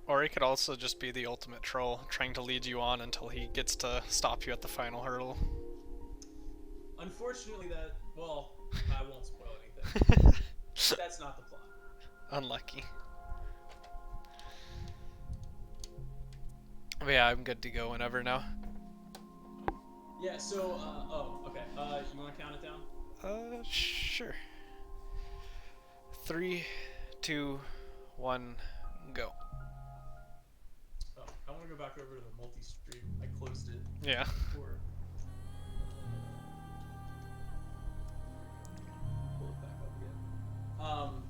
Or he could also just be the ultimate troll, trying to lead you on until he gets to stop you at the final hurdle. Unfortunately, well, I won't spoil anything. That's not the plot. Unlucky. But yeah, I'm good to go whenever now. Yeah, so, okay. You want to count it down? Sure. 3, 2, 1, go. Oh, I want to go back over to the multi-stream. I closed it Yeah. before. Pull it back up again.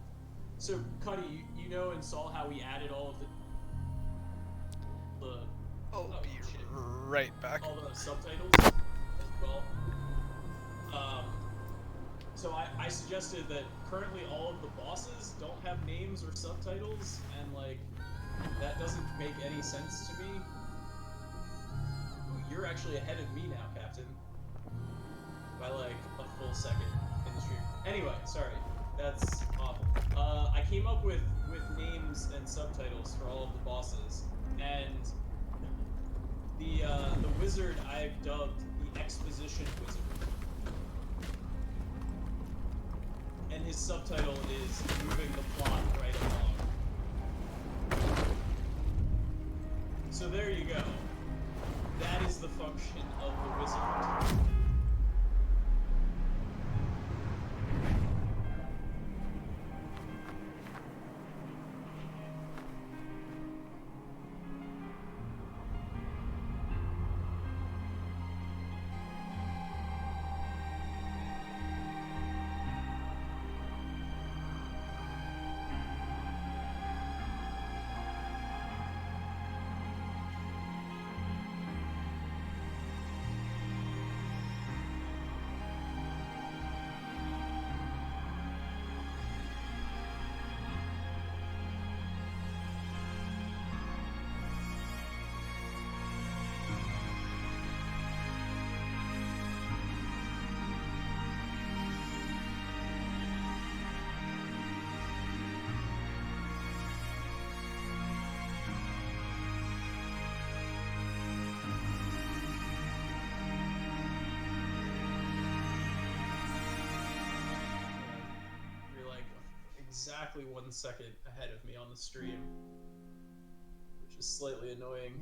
So, Cuddy, you know and saw how we added all of the I'll be right back. all the subtitles as well. So I suggested that currently all of the bosses don't have names or subtitles, and like that doesn't make any sense to me. Ooh, you're actually ahead of me now, Captain, by like a full second in the stream. Anyway, sorry, that's awful. I came up with names and subtitles for all of the bosses, and the wizard I've dubbed the Exposition Wizard. And his subtitle is moving the plot right along. So there you go. That is the function of the wizard. Exactly 1 second ahead of me on the stream, which is slightly annoying.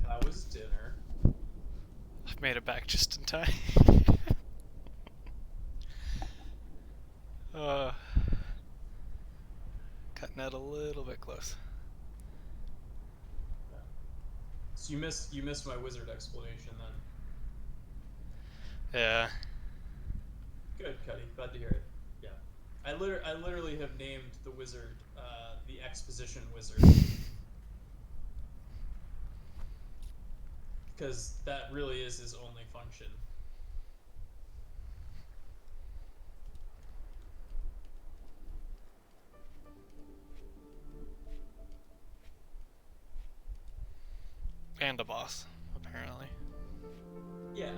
How was dinner? I've made it back just in time. Cutting it a little bit close. Yeah. So you missed my wizard explanation then. Yeah. Good, Cuddy. Glad to hear it. Yeah. I literally have named the wizard the Exposition Wizard. Because that really is his only function. And a boss, apparently. Yeah. I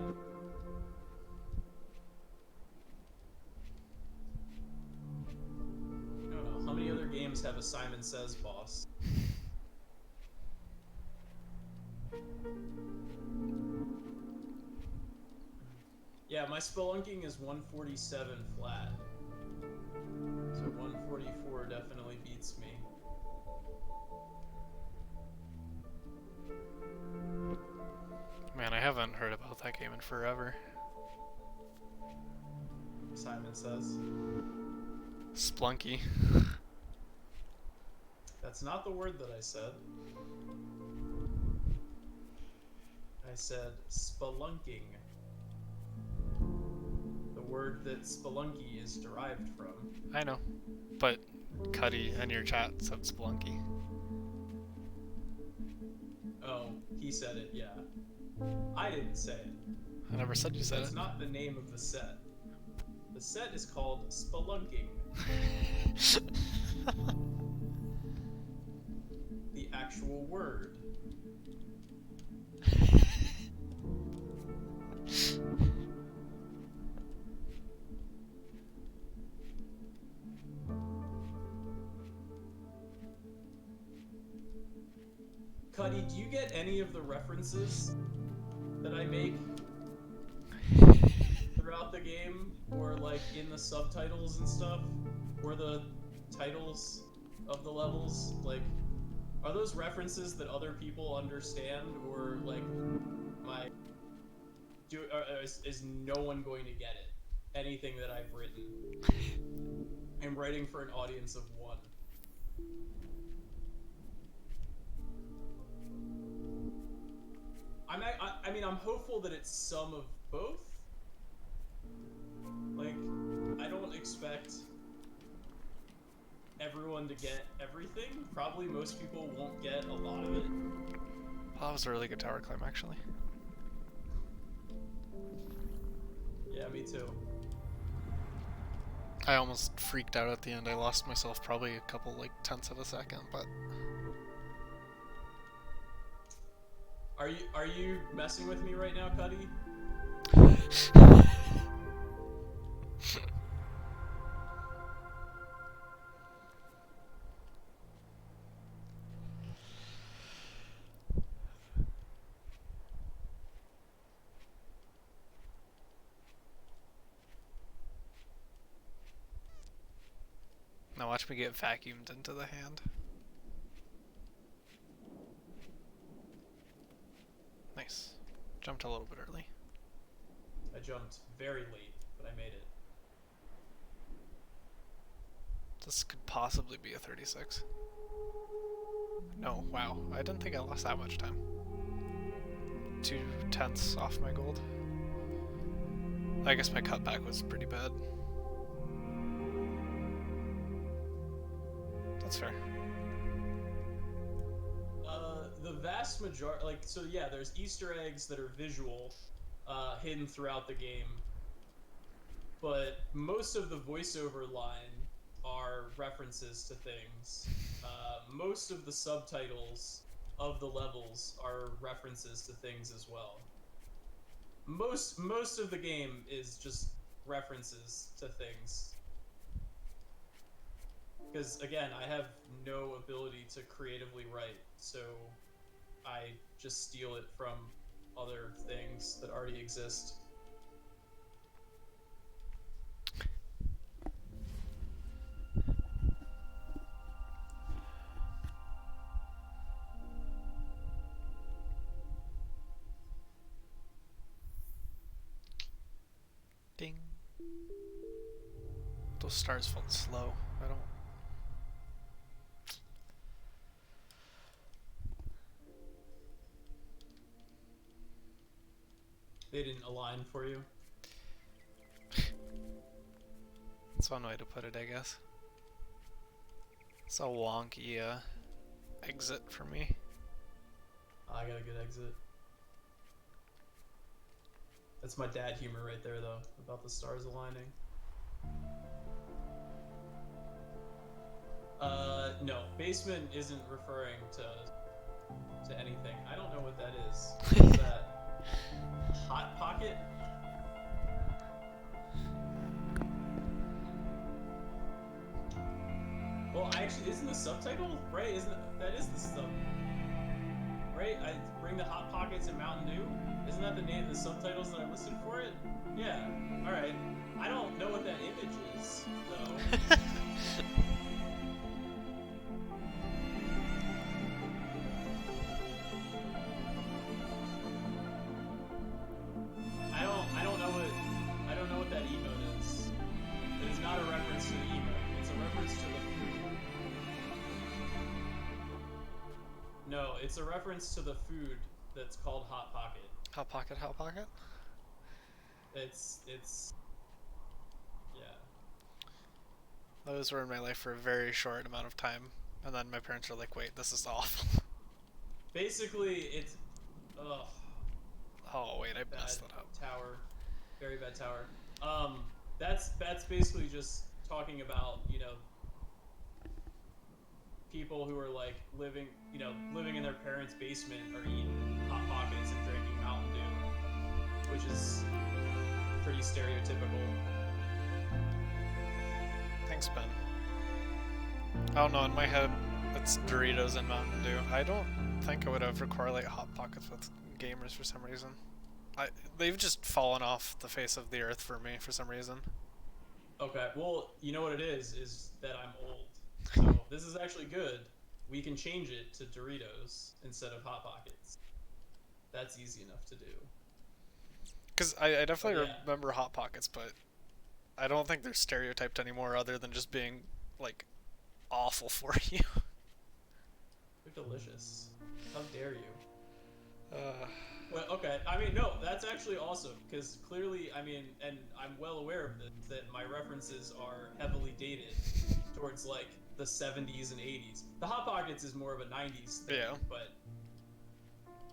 don't know. How many other games have a Simon Says boss? Yeah, my spelunking is 147 flat. So 144 definitely beats me. Man, I haven't heard about that game in forever. Simon Says. Splunky. That's not the word that I said. I said spelunking. The word that spelunky is derived from. I know. But Cuddy in your chat said Splunky. Oh, he said it, yeah. I didn't say it. I never said you said That's it. not the name of the set. The set is called Spelunking. The actual word. Cuddy, do you get any of the references that I make throughout the game, or like in the subtitles and stuff, or the titles of the levels? Like, are those references that other people understand, or like is no one going to get it? Anything that I've written, I'm writing for an audience of one. I mean, I'm hopeful that it's some of both. Like, I don't expect everyone to get everything. Probably most people won't get a lot of it. Well, that was a really good tower climb, actually. Yeah, me too. I almost freaked out at the end. I lost myself probably a couple, like, tenths of a second, but... Are you messing with me right now, Cuddy? Now watch me get vacuumed into the hand. Nice. Jumped a little bit early. I jumped very late, but I made it. This could possibly be a 36. No, wow. I didn't think I lost that much time. 2 tenths off my gold. I guess my cutback was pretty bad. That's fair. The vast majority, like, so yeah, there's Easter eggs that are visual, hidden throughout the game, but most of the voiceover line are references to things. Most of the subtitles of the levels are references to things as well. Most of the game is just references to things. Because, again, I have no ability to creatively write, so I just steal it from other things that already exist. Ding. Those stars felt slow. I don't... They didn't align for you? That's one way to put it, I guess. It's a wonky exit for me. I got a good exit. That's my dad humor right there, though, about the stars aligning. No, basement isn't referring to anything. I don't know what that is. What is that? Hot pocket? Well, actually, isn't the subtitle right? That is the sub, right? I bring the hot pockets and Mountain Dew. Isn't that the name of the subtitles that I listed for it? Yeah. All right. I don't know what that image is, though. I don't know what that emote is. It is not a reference to the emote. It's a reference to the food. No, it's a reference to the food that's called Hot Pocket. Hot pocket, hot pocket? It's yeah. Those were in my life for a very short amount of time. And then my parents were like, wait, this is awful. Basically, it's Oh wait, I Bad messed that up. tower. Very bad tower. That's basically just talking about, you know, people who are like living, you know, living in their parents' basement or eating Hot Pockets and drinking Mountain Dew, which is pretty stereotypical. Thanks, Ben. Oh no, in my head, it's Doritos and Mountain Dew. I don't think I would ever correlate Hot Pockets with gamers for some reason. They've just fallen off the face of the earth for me for some reason. Okay, well, you know what it is that I'm old. So this is actually good. We can change it to Doritos instead of Hot Pockets. That's easy enough to do. Because I definitely yeah. remember Hot Pockets, but I don't think they're stereotyped anymore other than just being, like, awful for you. They're delicious. How dare you? Uh, Well, okay. I mean, no, that's actually awesome because clearly, I mean, and I'm well aware of this, that my references are heavily dated towards like the 70s and 80s. The Hot Pockets is more of a 90s thing, Yeah. but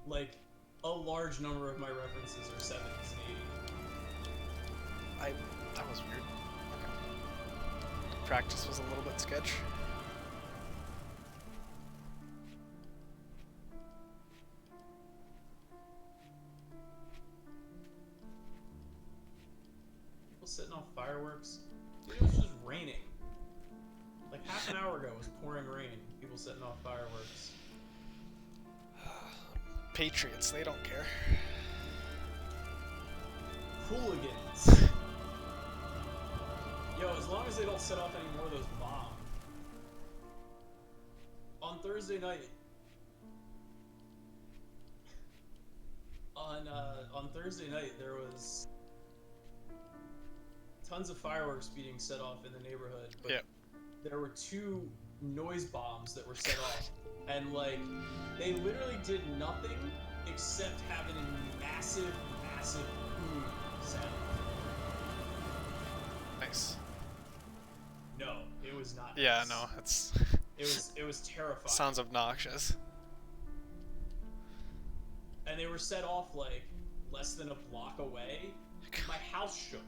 like a large number of my references are 70s and 80s. That was weird. Okay. Practice was a little bit sketch. People setting off fireworks. It was just raining. Like half an hour ago, it was pouring rain. People setting off fireworks. Patriots, they don't care. Hooligans. Yo, as long as they don't set off any more of those bombs. On Thursday night, on Thursday night, there was tons of fireworks being set off in the neighborhood, but Yep. there were 2 noise bombs that were set off, and like they literally did nothing except having a massive boom sound. Nice. No, it was not. Yeah, nice. no, it's... It was terrifying. sounds obnoxious. And they were set off like less than a block away. My house shook.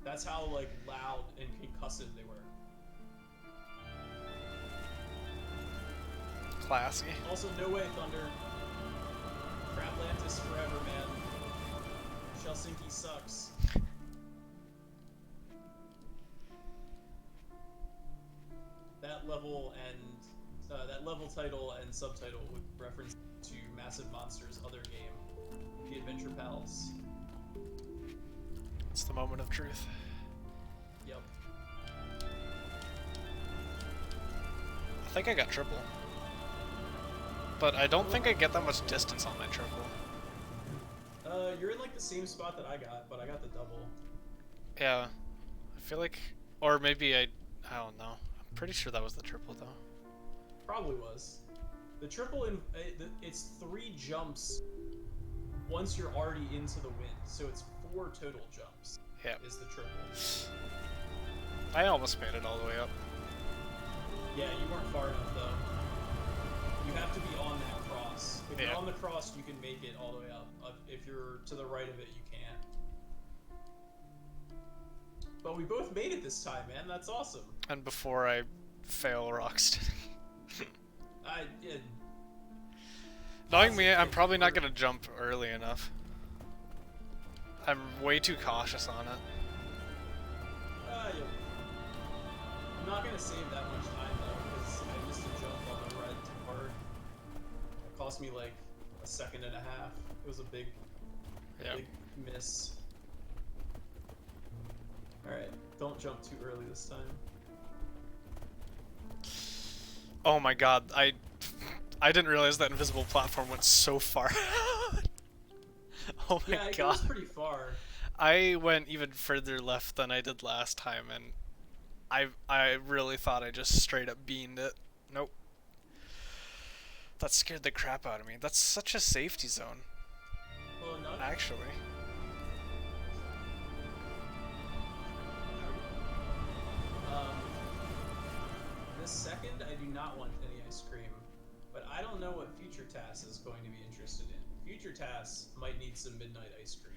That's how like loud and concussive they were. Classy. Also, no way, Thunder. Craplantis forever, man. Helsinki sucks. That level and that level title and subtitle would reference to Massive Monster's other game, The Adventure Pals. It's the moment of truth. Yep. I think I got triple. But I don't think I get that much distance on my triple. You're in like the same spot that I got, but I got the double. Yeah. I feel like... or maybe I don't know. I'm pretty sure that was the triple, though. Probably was. The triple, it's 3 jumps once you're already into the wind, so it's 4 total jumps. Yeah. Is the triple. I almost made it all the way up. Yeah, you weren't far enough, though. You have to be on that cross. If you're on the cross, you can make it all the way up. If you're to the right of it, you can't. But we both made it this time, man. That's awesome. And before I fail Rocksteady. I did. Knowing me, I'm probably not going to jump early enough. I'm way too cautious on it. Yeah. I'm not going to save that much time, though, because I missed a jump on the red too hard. It cost me like a second and a half. It was a big miss. Alright, don't jump too early this time. Oh my god, I didn't realize that invisible platform went so far. Oh my yeah, it god. goes pretty far. I went even further left than I did last time, and I really thought I just straight up beamed it. Nope. That scared the crap out of me. That's such a safety zone. Well, no. Actually. This second, I do not want any ice cream, but I don't know what future TAS is going to be interested in. future tasks might need some midnight ice cream.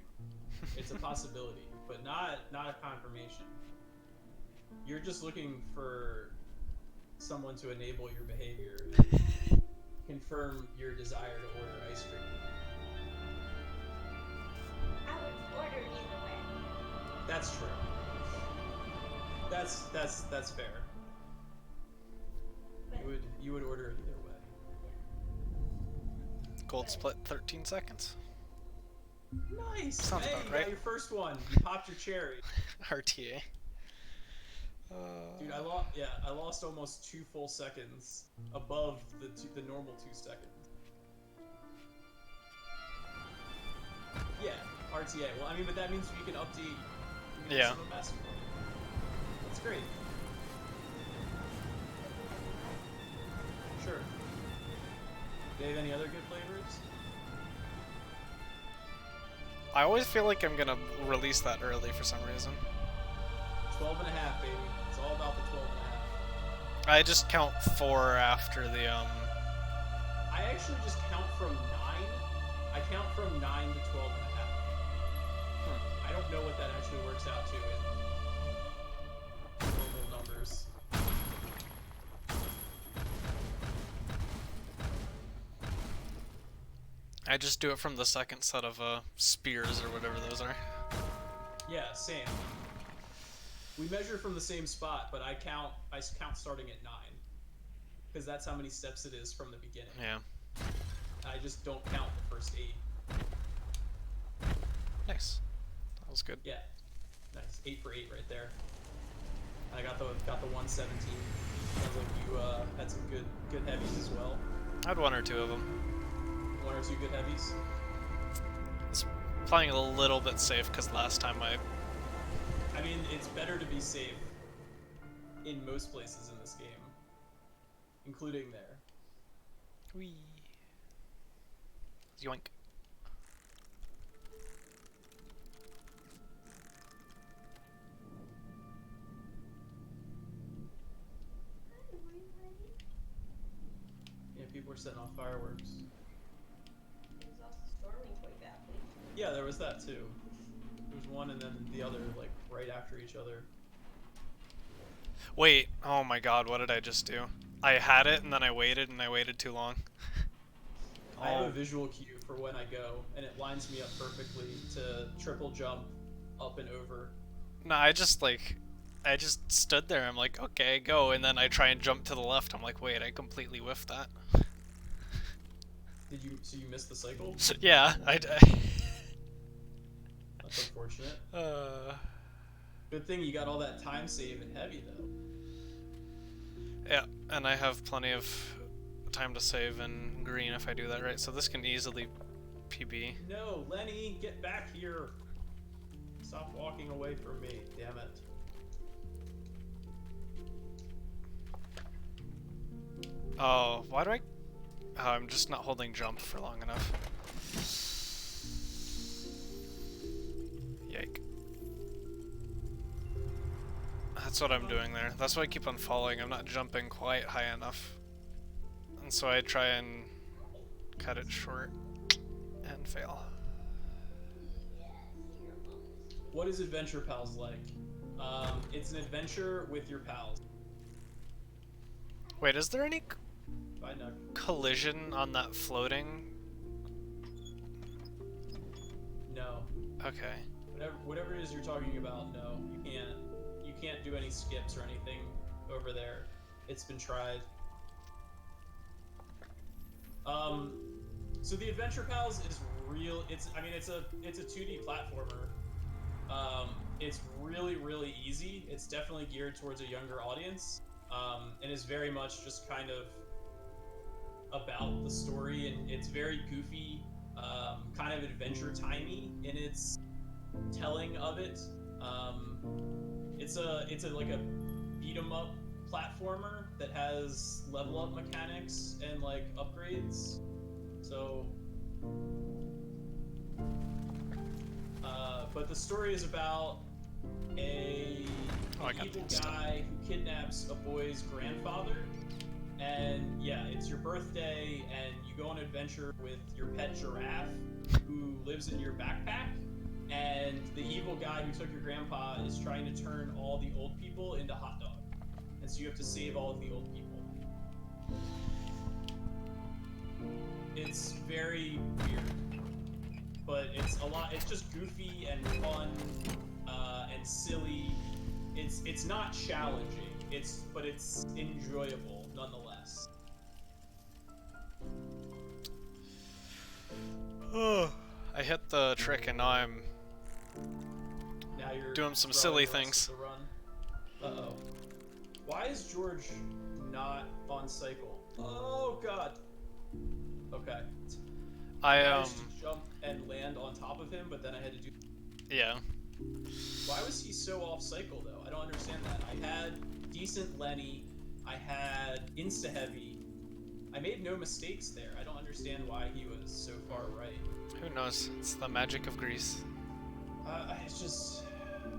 It's a possibility, but not a confirmation. You're just looking for someone to enable your behavior and confirm your desire to order ice cream. I would order either way. That's true. That's fair. But You would order it either way. Gold split 13 seconds. Nice. Sounds hey, about you right. got your first one. You popped your cherry. RTA. Dude, I lost almost 2 full seconds above the normal 2 seconds. Yeah, RTA. Well, I mean, but that means you can update. Yeah. Some basketball. That's great. Sure. Do you have any other good flavors? I always feel like I'm gonna release that early for some reason. 12 and a half, baby. It's all about the 12 and a half. I just count 4 after the I actually just count from 9. I count from 9 to 12 and a half. I don't know what that actually works out to in normal numbers. I just do it from the second set of spears or whatever those are. Yeah, same. We measure from the same spot, but I count starting at 9. Because that's how many steps it is from the beginning. Yeah. I just don't count the first 8. Nice. That was good. Yeah. Nice. 8 for 8 right there. I got the 117. Sounds like you had some good heavies as well. I had 1 or 2 of them. 1 or 2 good heavies. It's playing a little bit safe because last time I mean, it's better to be safe in most places in this game, including there. Whee. Yoink. Yeah, people were setting off fireworks. it was also storming quite badly. Yeah, there was that too. There was one and then the other, like, right after each other. Wait, oh my god, what did I just do? I had it and then I waited too long. I have a visual cue for when I go, and it lines me up perfectly to triple jump up and over. No, I just stood there, I'm like, okay, go, and then I try and jump to the left, I'm like, wait, I completely whiffed that. So you missed the cycle? Yeah, That's unfortunate. uh, Good thing you got all that time save and heavy, though. yeah, and I have plenty of time to save in green if I do that right, so this can easily PB. No, Lenny, get back here. Stop walking away from me, damn it. Oh, why do oh, I'm just not holding jump for long enough. Yike. That's what I'm doing there. That's why I keep on falling. I'm not jumping quite high enough. And so I try and cut it short and fail. What is Adventure Pals like? It's an adventure with your pals. Wait, is there any Bye, Nug. collision on that floating? No. Okay. Whatever it is you're talking about, no. You can't do any skips or anything over there. It's been tried. So the Adventure Pals is real. It's a 2D platformer. It's really easy. It's definitely geared towards a younger audience, and is very much just kind of about the story, and it's very goofy, kind of adventure timey in its telling of it. It's like a beat 'em up platformer that has level up mechanics and like upgrades. So, but the story is about an evil guy who kidnaps a boy's grandfather, And yeah, it's your birthday, and you go on an adventure with your pet giraffe, who lives in your backpack. And the evil guy who took your grandpa is trying to turn all the old people into hot dogs. And so you have to save all of the old people. It's very weird, but it's a lot. It's just goofy and fun and silly. It's not challenging. But it's enjoyable nonetheless. I hit the trick and now You're doing some silly things. Uh-oh. Why is George not on cycle? Oh god. Okay. I managed to jump and land on top of him, but then I had to do. Yeah. Why was he so off cycle though? I don't understand that. I had decent Lenny. I had insta heavy. I made no mistakes there. I don't understand why he was so far right. Who knows? It's the magic of GRIS. It's just.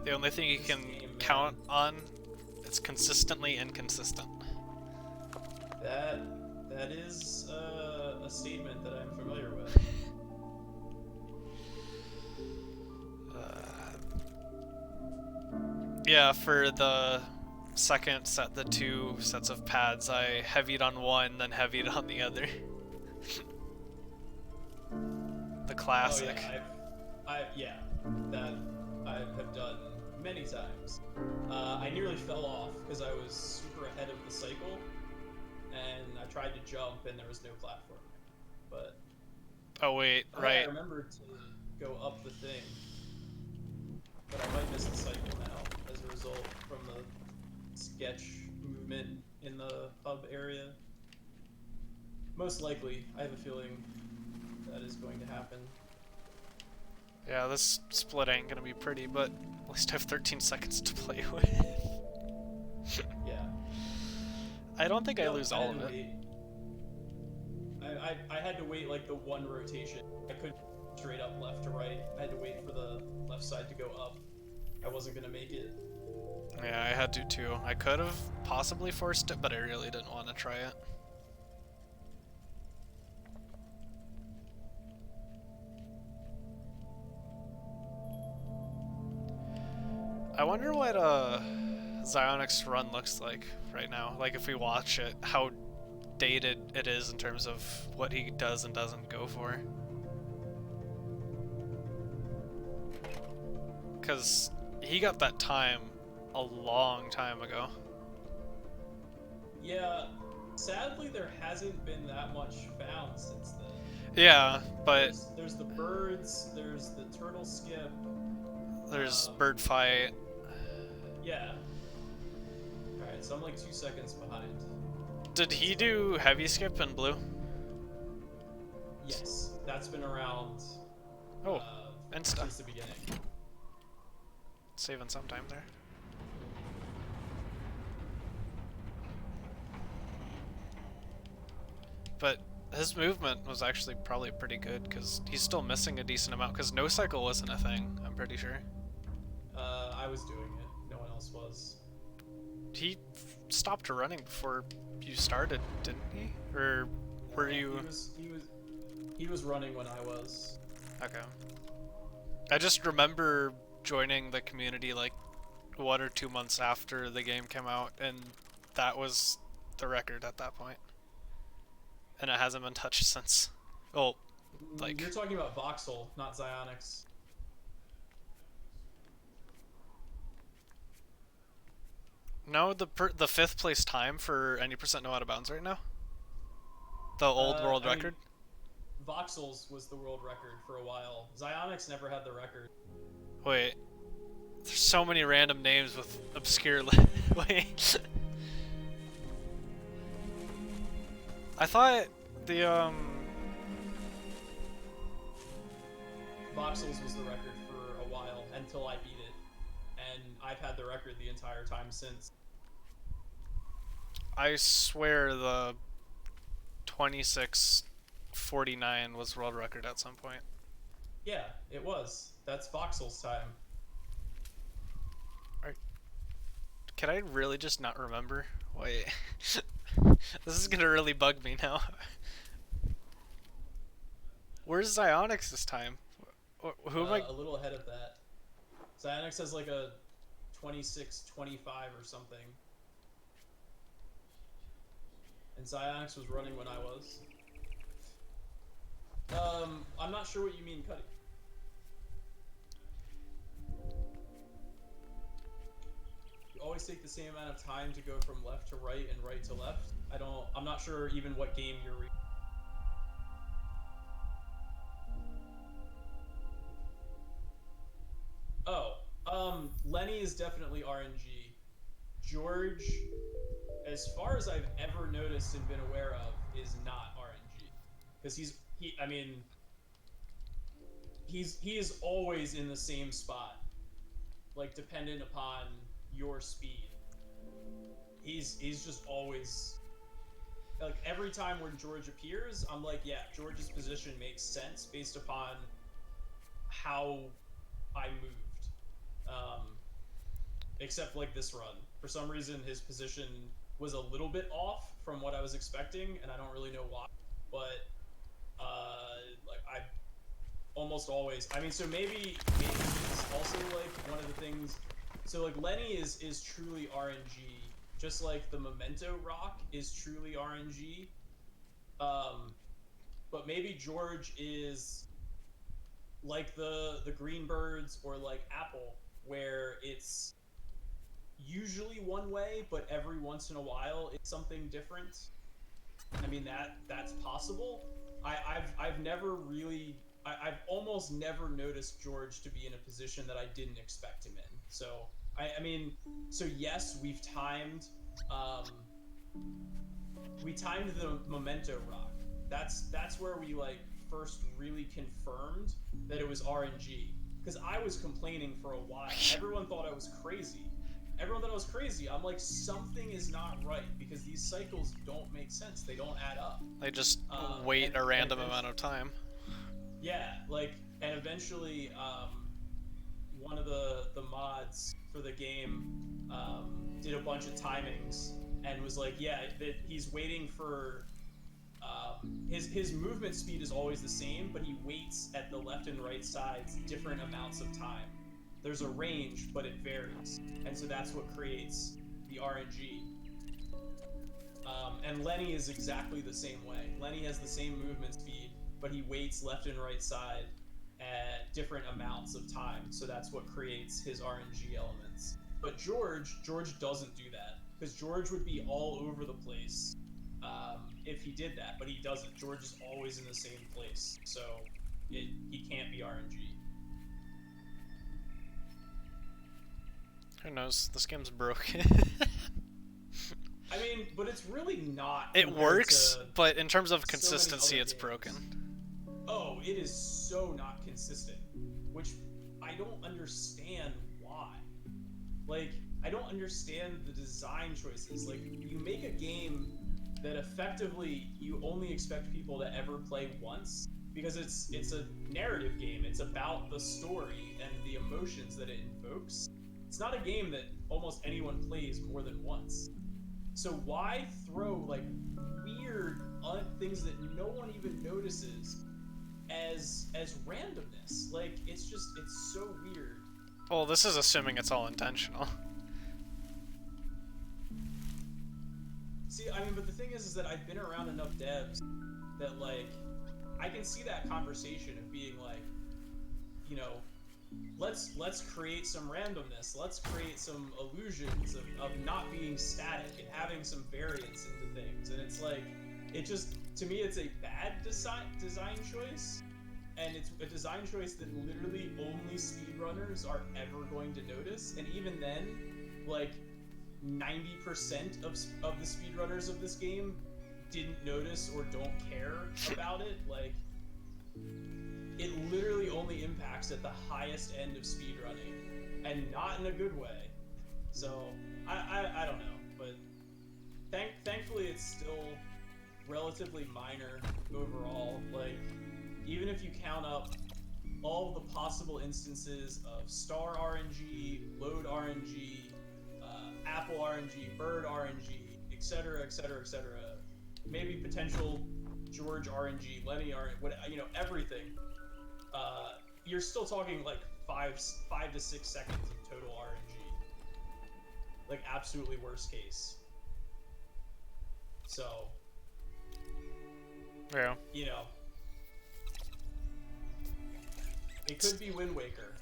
The only thing you can count on, it's consistently inconsistent. That is a statement that I'm familiar with. Yeah, for the second set, the 2 sets of pads, I heavied on one, then heavied on the other. The classic. Oh, yeah, that I have done many times. I nearly fell off because I was super ahead of the cycle, and I tried to jump, and there was no platform there. But oh wait, right. I remembered to go up the thing, but I might miss the cycle now as a result from the sketch movement in the hub area. Most likely, I have a feeling that is going to happen. Yeah, this split ain't gonna be pretty, but at least I have 13 seconds to play with. Yeah. I don't think I lose all of it. I had to wait like the one rotation. I couldn't straight up left to right. I had to wait for the left side to go up. I wasn't gonna make it. Yeah, I had to too. I could have possibly forced it, but I really didn't want to try it. I wonder what Zionic's run looks like right now. Like if we watch it, how dated it is in terms of what he does and doesn't go for. Because he got that time a long time ago. Yeah, sadly there hasn't been that much found since then. Yeah, but there's the birds, there's the turtle skip. There's bird fight. Yeah. Alright, so I'm like 2 seconds behind. Did he do heavy skip in blue? Yes, that's been around Insta. since the beginning. Saving some time there. But his movement was actually probably pretty good because he's still missing a decent amount because no cycle wasn't a thing, I'm pretty sure. I was doing it. No one else was. He stopped running before you started, didn't he? Or were you? He was running when I was. Okay. I just remember joining the community like 1 or 2 months after the game came out, and that was the record at that point. And it hasn't been touched since. Oh, like you're talking about Voxel, not Zionix. No, the 5th place time for any percent no out of bounds right now. The old world record. Voxel's was the world record for a while. Zionix never had the record. Wait, there's so many random names with obscure. Wait. I thought the Voxel's was the record for a while until I beat it, and I've had the record the entire time since. I swear the 26:49 was world record at some point. Yeah, it was. That's Voxel's time. Can I really just not remember? Wait. This is gonna really bug me now. Where's Zyonix this time? Who am I? A little ahead of that. Zyonix has like a 26, 25 or something. And Zyonix was running when I was. I'm not sure what you mean, Cuddy. You always take the same amount of time to go from left to right and right to left. I'm not sure even what game you're Lenny is definitely RNG. George, as far as I've ever noticed and been aware of, is not RNG. Because he is always in the same spot, like dependent upon your speed. He's just always, like, every time when George appears, I'm like, yeah, George's position makes sense based upon how I moved. Except like this run, for some reason his position was a little bit off from what I was expecting, and I don't really know why. But like I almost always, so maybe he's also like one of the things. So like Lenny is truly RNG, just like the Memento Rock is truly RNG. But maybe George is like the Greenbirds or like Apple, where it's usually one way, but every once in a while it's something different. I mean, that's possible. I've never really, I've almost never noticed George to be in a position that I didn't expect him in. So so yes, we've timed the Memento Rock. That's where we like first really confirmed that it was RNG, because I was complaining for a while. Everyone thought I was crazy. I'm like, something is not right, because these cycles don't make sense. They don't add up. They just wait a random amount of time. Yeah, like, and eventually, one of the mods for the game did a bunch of timings and was like, yeah, that he's waiting for his movement speed is always the same, but he waits at the left and right sides different amounts of time. There's a range, but it varies, and so that's what creates the RNG. And Lenny is exactly the same way. Lenny has the same movement speed, but he waits left and right side at different amounts of time, so that's what creates his RNG elements. But George doesn't do that, because George would be all over the place if he did that, but he doesn't. George is always in the same place, so he can't be RNG. Who knows? This game's broken. I mean, but it's really not. It works, but in terms of consistency, it's broken. Oh, it is so not consistent, which I don't understand why. Like, I don't understand the design choices. Like, you make a game that effectively you only expect people to ever play once, because it's a narrative game. It's about the story and the emotions that it invokes. It's not a game that almost anyone plays more than once. So why throw like weird things that no one even notices as randomness? Like, it's so weird. Well, this is assuming it's all intentional. See, I mean, but the thing is that I've been around enough devs that, like, I can see that conversation of being like, you know, let's create some randomness. Let's create some illusions of not being static and having some variance into things. And it's like, to me, it's a bad design choice. And it's a design choice that literally only speedrunners are ever going to notice. And even then, like, 90% of the speedrunners of this game didn't notice or don't care about it. Like, it literally only impacts at the highest end of speedrunning, and not in a good way. So I don't know, but thankfully it's still relatively minor overall. Like, even if you count up all the possible instances of star RNG, load RNG, Apple RNG, bird RNG, etc., etc., etc. Maybe potential George RNG, Lenny RNG, what, you know, everything. You're still talking like 5 to 6 seconds of total RNG. Like absolutely worst case. So, Yeah. you know, it could be Wind Waker.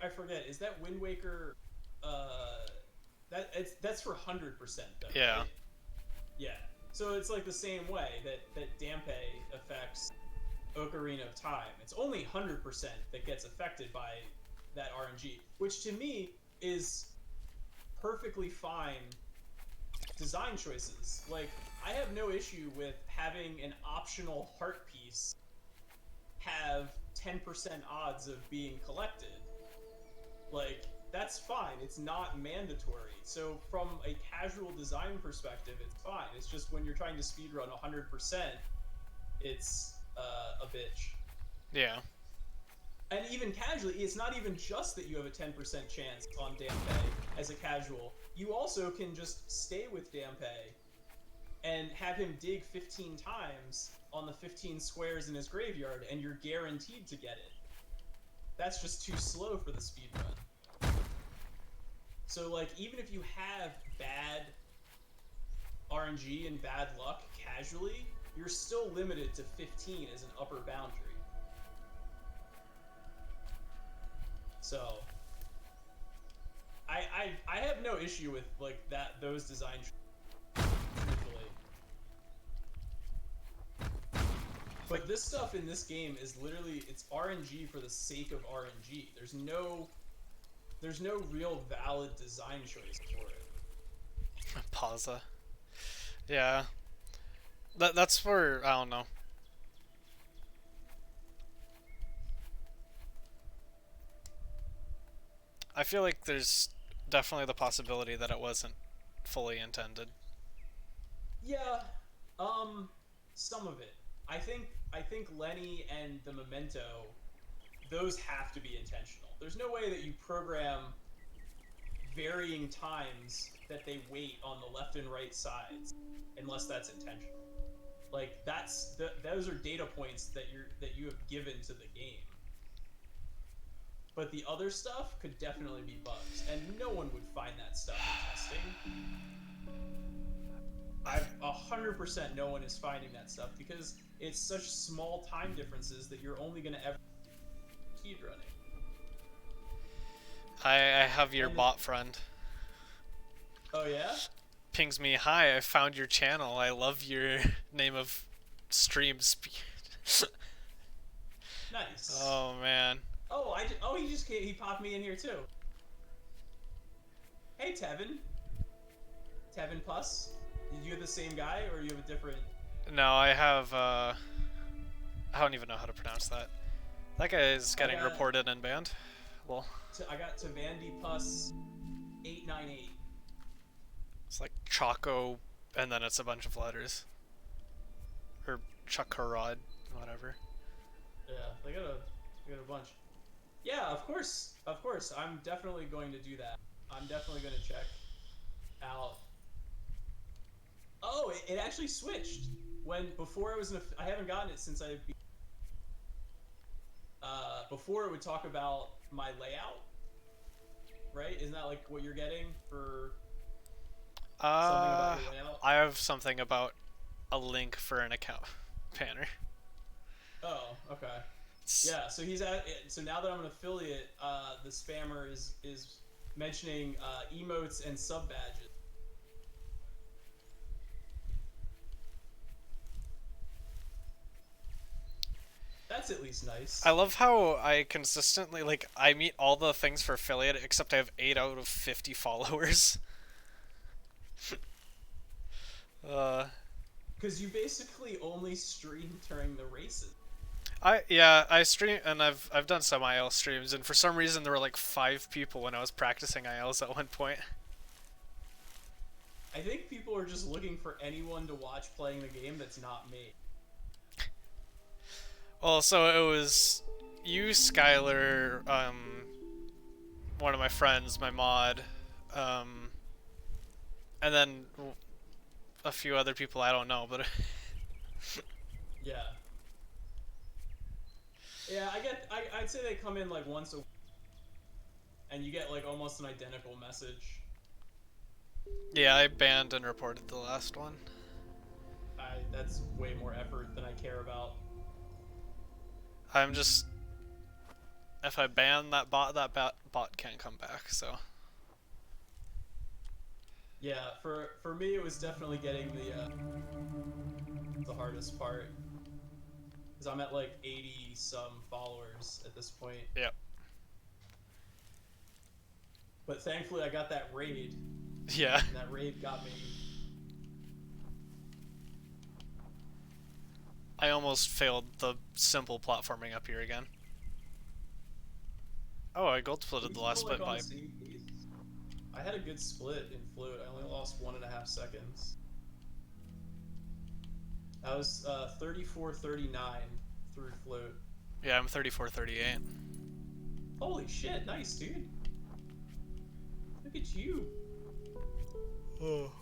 I forget, is that Wind Waker, that's for 100% though, Yeah. right? Yeah. So it's like the same way that Dampe affects Ocarina of Time. It's only 100% that gets affected by that RNG, which to me is perfectly fine design choices. Like, I have no issue with having an optional heart piece have 10% odds of being collected. Like, that's fine. It's not mandatory. So from a casual design perspective, it's fine. It's just when you're trying to speedrun 100%, it's a bitch. Yeah. And even casually, it's not even just that you have a 10% chance on Dampe as a casual. You also can just stay with Dampe and have him dig 15 times on the 15 squares in his graveyard, and you're guaranteed to get it. That's just too slow for the speedrun. So, like, even if you have bad RNG and bad luck casually, you're still limited to 15 as an upper boundary. So, I have no issue with, like, those design truthfully. But this stuff in this game is literally, it's RNG for the sake of RNG. There's no real valid design choice for it. Pausa. Yeah. That's for, I don't know. I feel like there's definitely the possibility that it wasn't fully intended. Yeah, some of it. I think Lenny and the Memento, those have to be intentional. There's no way that you program varying times that they wait on the left and right sides unless that's intentional. Like, those are data points that you have given to the game. But the other stuff could definitely be bugs, and no one would find that stuff in testing. I've 100% no one is finding that stuff because it's such small time differences that you're only gonna ever speed running. I have your bot friend. Oh yeah? Pings me, hi, I found your channel. I love your name of stream speed. Nice. Oh man. Oh, he popped me in here too. Hey Tevin. Tevin Puss. Did you have the same guy or you have a different? No, I have I don't even know how to pronounce that. That guy is getting reported and banned. Well, I got Tavandi Puss 898. it's like Choco and then it's a bunch of letters. Or Chakarad, whatever. Yeah, they got a bunch. Yeah, of course. I'm definitely going to do that. I'm definitely going to check out. Oh, it actually switched. Before it was I haven't gotten it since before it would talk about my layout, right? Isn't that like what you're getting for something about your layout? I have something about a link for an account banner. Oh, okay. Yeah, so so now that I'm an affiliate, the spammer is mentioning emotes and sub badges. That's at least nice. I love how I consistently, like, I meet all the things for affiliate, except I have 8 out of 50 followers. Because you basically only stream during the races. I stream, and I've done some IL streams, and for some reason there were like 5 people when I was practicing ILs at one point. I think people are just looking for anyone to watch playing the game that's not me. Well, so it was you, Skylar, one of my friends, my mod, um, and then a few other people I don't know, but Yeah. Yeah, I'd say they come in like once a week, and you get like almost an identical message. yeah, I banned and reported the last one. That's way more effort than I care about. I'm just, if I ban that bot can't come back, so. Yeah, for me it was definitely getting the hardest part, because I'm at like 80 some followers at this point. Yep. But thankfully I got that raid, Yeah. and that raid got me. I almost failed the simple platforming up here again. Oh, I gold splitted the last split by. I had a good split in float. I only lost 1.5 seconds. I was 34-39 through float. Yeah, I'm 34-38. Holy shit, nice, dude. Look at you. Oh.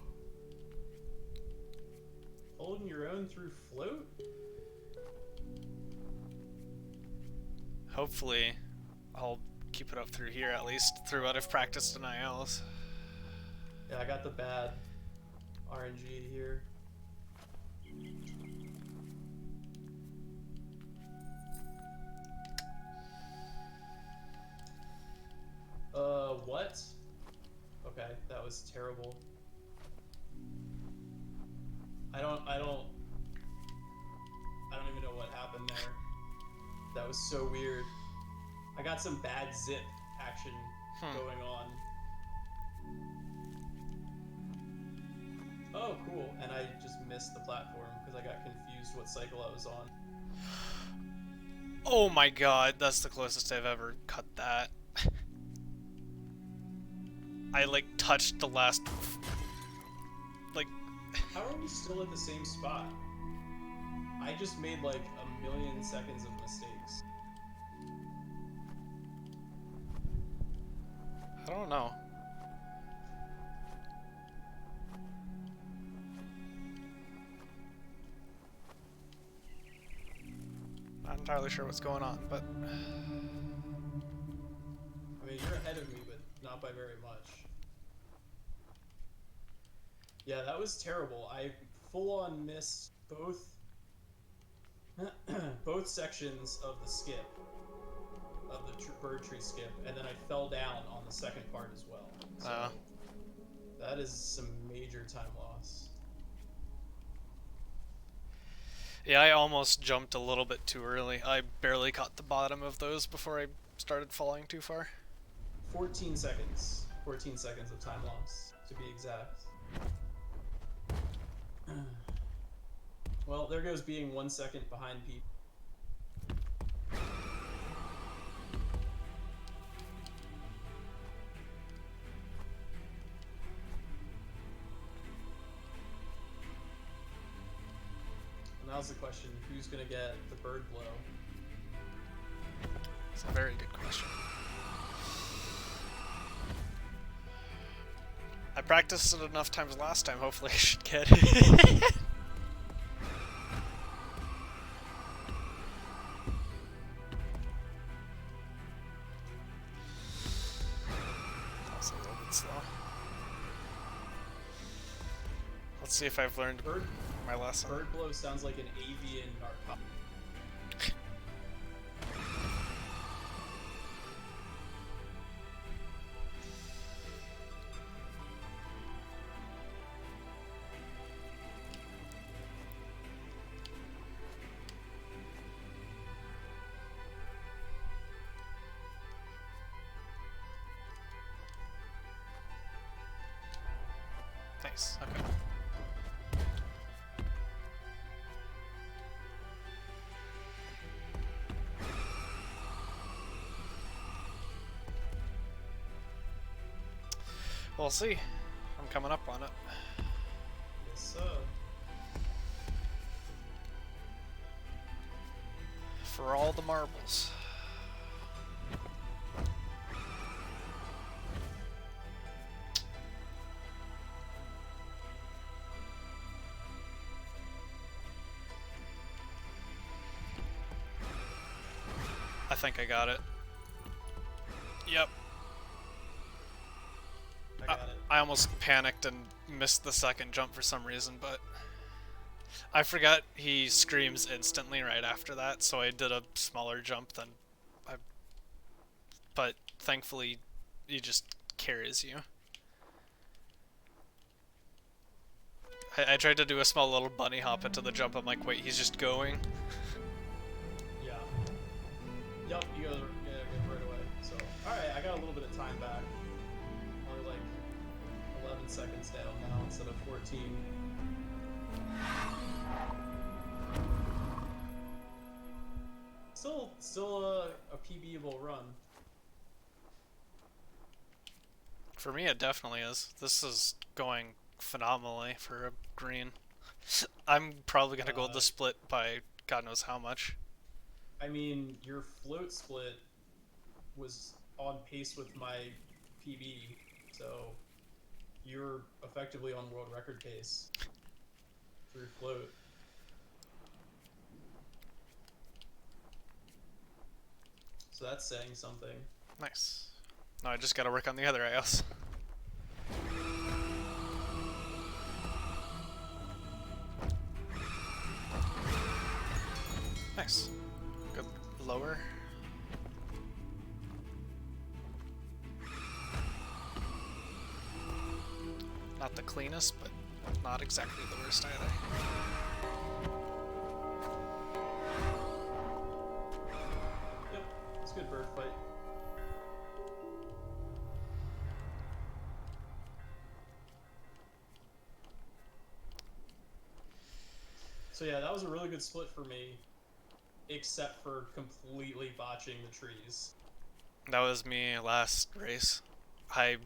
Holding your own through float? Hopefully, I'll keep it up through here at least, through what I've practiced in ILs. Yeah, I got the bad RNG here. What? Okay, that was terrible. I don't even know what happened there. That was so weird. I got some bad zip action going on. Oh, cool. And I just missed the platform because I got confused what cycle I was on. Oh my god, that's the closest I've ever cut that. I like touched the last, like. How are we still at the same spot? I just made like 1,000,000 seconds of mistakes. I don't know. Not entirely sure what's going on, but. I mean, you're ahead of me, but not by very much. Yeah, that was terrible. I full-on missed both both sections of the skip, of the bird tree skip, and then I fell down on the second part as well. So that is some major time loss. Yeah, I almost jumped a little bit too early. I barely caught the bottom of those before I started falling too far. 14 seconds. 14 seconds of time loss, to be exact. Well, there goes being 1 second behind people. And now's the question, who's gonna get the bird blow? It's a very good question. I practiced it enough times last time, hopefully I should get it. That's a little bit slow. Let's see if I've learned my lesson. Bird blow sounds like an avian narcotic. Nice, okay. We'll see. I'm coming up on it. Yes, sir. For all the marbles. I think I got it. Yep. I got it. I almost panicked and missed the second jump for some reason, but I forgot he screams instantly right after that, so I did a smaller jump than but thankfully he just carries you. I tried to do a small little bunny hop into the jump. I'm like, wait, he's just going? Yeah. Yep, you gotta get right away. So, alright, I got a little bit of time back. Only like 11 seconds down now instead of 14. Still a PB-able run. For me, it definitely is. This is going phenomenally for a green. I'm probably gonna go the split by God knows how much. I mean, your float split was on pace with my PB, so you're effectively on world record pace for your float. So that's saying something. Nice. No, I just gotta work on the other AOS. Nice. Good lower. Not the cleanest, but not exactly the worst either. Yep, it's a good bird fight. So yeah, that was a really good split for me, except for completely botching the trees. That was me last race. I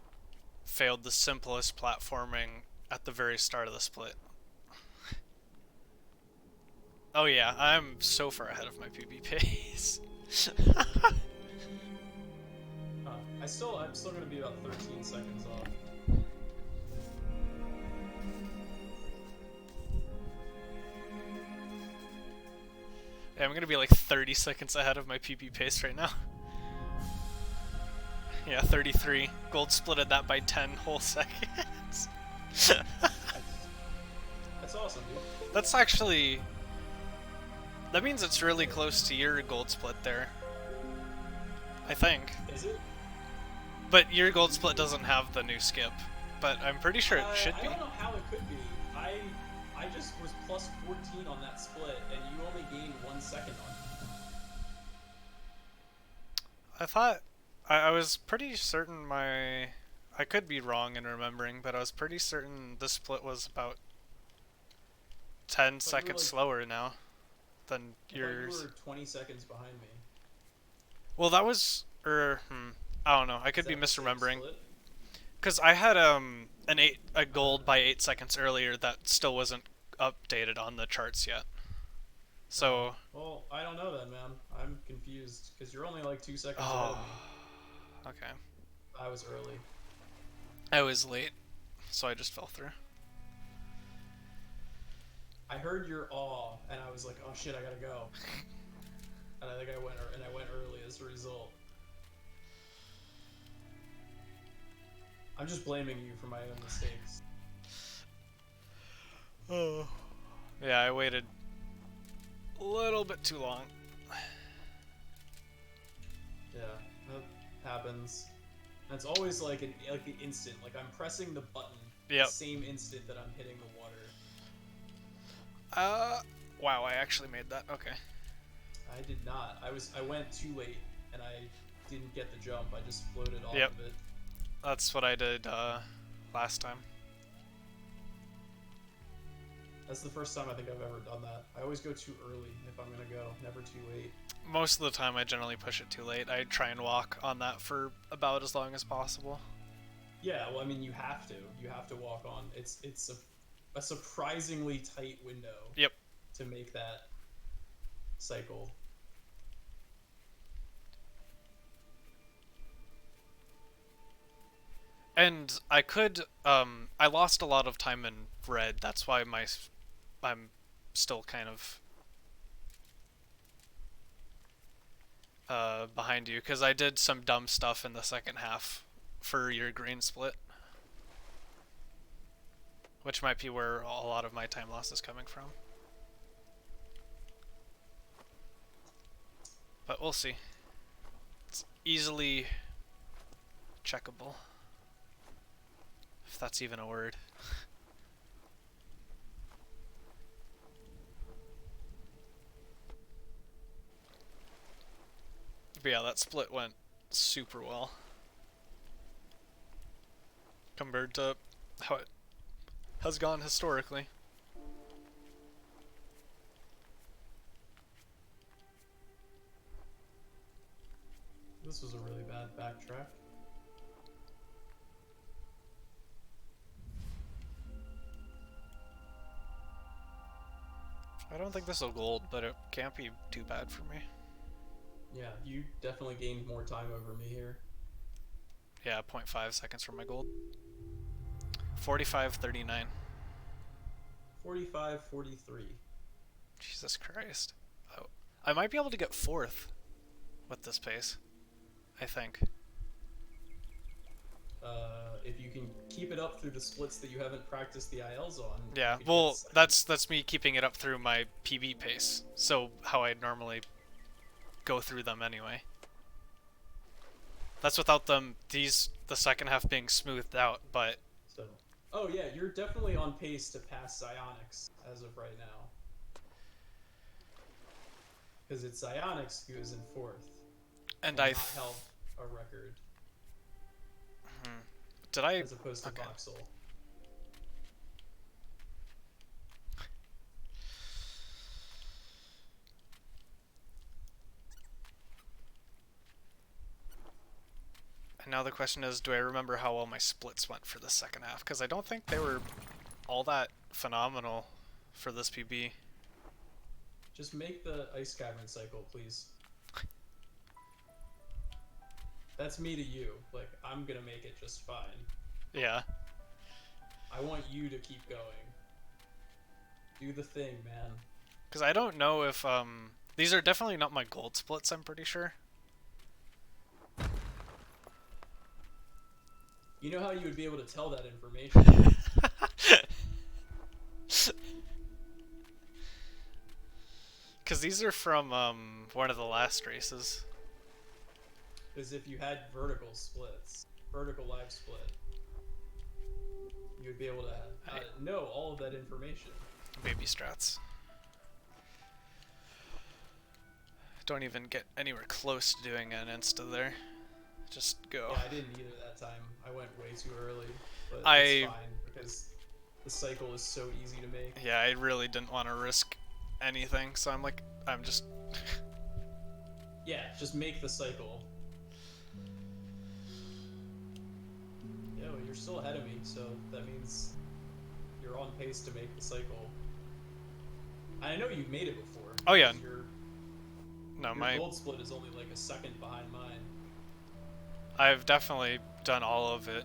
failed the simplest platforming at the very start of the split. Oh yeah, I'm so far ahead of my PB pace. I'm still gonna be about 13 seconds off. Yeah, I'm gonna be like 30 seconds ahead of my PB pace right now. Yeah, 33. Gold splitted that by 10 whole seconds. That's awesome, dude. That's actually... That means it's really close to your gold split there. I think. Is it? But your gold split doesn't have the new skip. But I'm pretty sure it should be. I don't know how it could be. I just was plus 14 on that split, and you only gained 1 second on it. I thought... I was pretty certain my... I could be wrong in remembering, but I was pretty certain the split was about 10 seconds slower now than yours. You were 20 seconds behind me. Well, that was... I don't know. I could be Is that the same misremembering. split? Because I had a gold by 8 seconds earlier that still wasn't updated on the charts yet. So... Well, I don't know then, man. I'm confused, because you're only like 2 seconds ahead of me. Okay. I was early. I was late, so I just fell through. I heard your awe, and I was like, oh shit, I gotta go. And I think I went early as a result. I'm just blaming you for my own mistakes. Oh. Yeah, I waited a little bit too long. Yeah, that happens. And it's always like the instant. Like I'm pressing the button the same instant that I'm hitting the water. Wow, I actually made that. Okay. I did not. I went too late and I didn't get the jump. I just floated off of it. That's what I did last time. That's the first time I think I've ever done that. I always go too early if I'm gonna go, never too late. Most of the time I generally push it too late. I try and walk on that for about as long as possible. Yeah, well I mean you have to. You have to walk on. It's a surprisingly tight window. Yep. To make that cycle. And I could, I lost a lot of time in red. That's why I'm still kind of behind you, because I did some dumb stuff in the second half for your green split, which might be where a lot of my time loss is coming from. But we'll see. It's easily checkable, if that's even a word. But yeah, that split went super well compared to how it has gone historically. This was a really bad backtrack. I don't think this will gold, but it can't be too bad for me. Yeah, you definitely gained more time over me here. Yeah, 0.5 seconds from my gold. 45.39. 45-43. Jesus Christ. Oh, I might be able to get fourth with this pace, I think. If you can keep it up through the splits that you haven't practiced the ILs on. Yeah, well, that's me keeping it up through my PB pace, so how I normally go through them anyway. That's without the second half being smoothed out, but... So, oh yeah, you're definitely on pace to pass Psionics as of right now. Because it's Psionics who is in fourth. And I I... not held a record. Did I... As opposed to okay. Voxel. And now the question is, do I remember how well my splits went for the second half? Because I don't think they were all that phenomenal for this PB. Just make the Ice Cavern cycle, please. That's me to you. Like, I'm gonna make it just fine. Yeah. I want you to keep going. Do the thing, man. Because I don't know if, these are definitely not my gold splits, I'm pretty sure. You know how you would be able to tell that information? Because these are from, one of the last races. Because if you had vertical splits, vertical live split, you would be able to know all of that information. Baby strats. Don't even get anywhere close to doing an insta there. Just go. Yeah, I didn't either that time. I went way too early, but I- it's fine because the cycle is so easy to make. Yeah, I really didn't want to risk anything, so I'm like, I'm just... Yeah, just make the cycle. Yo, you're still ahead of me, so that means you're on pace to make the cycle. I know you've made it before. Oh, yeah. Your gold split is only like a second behind mine. I've definitely done all of it.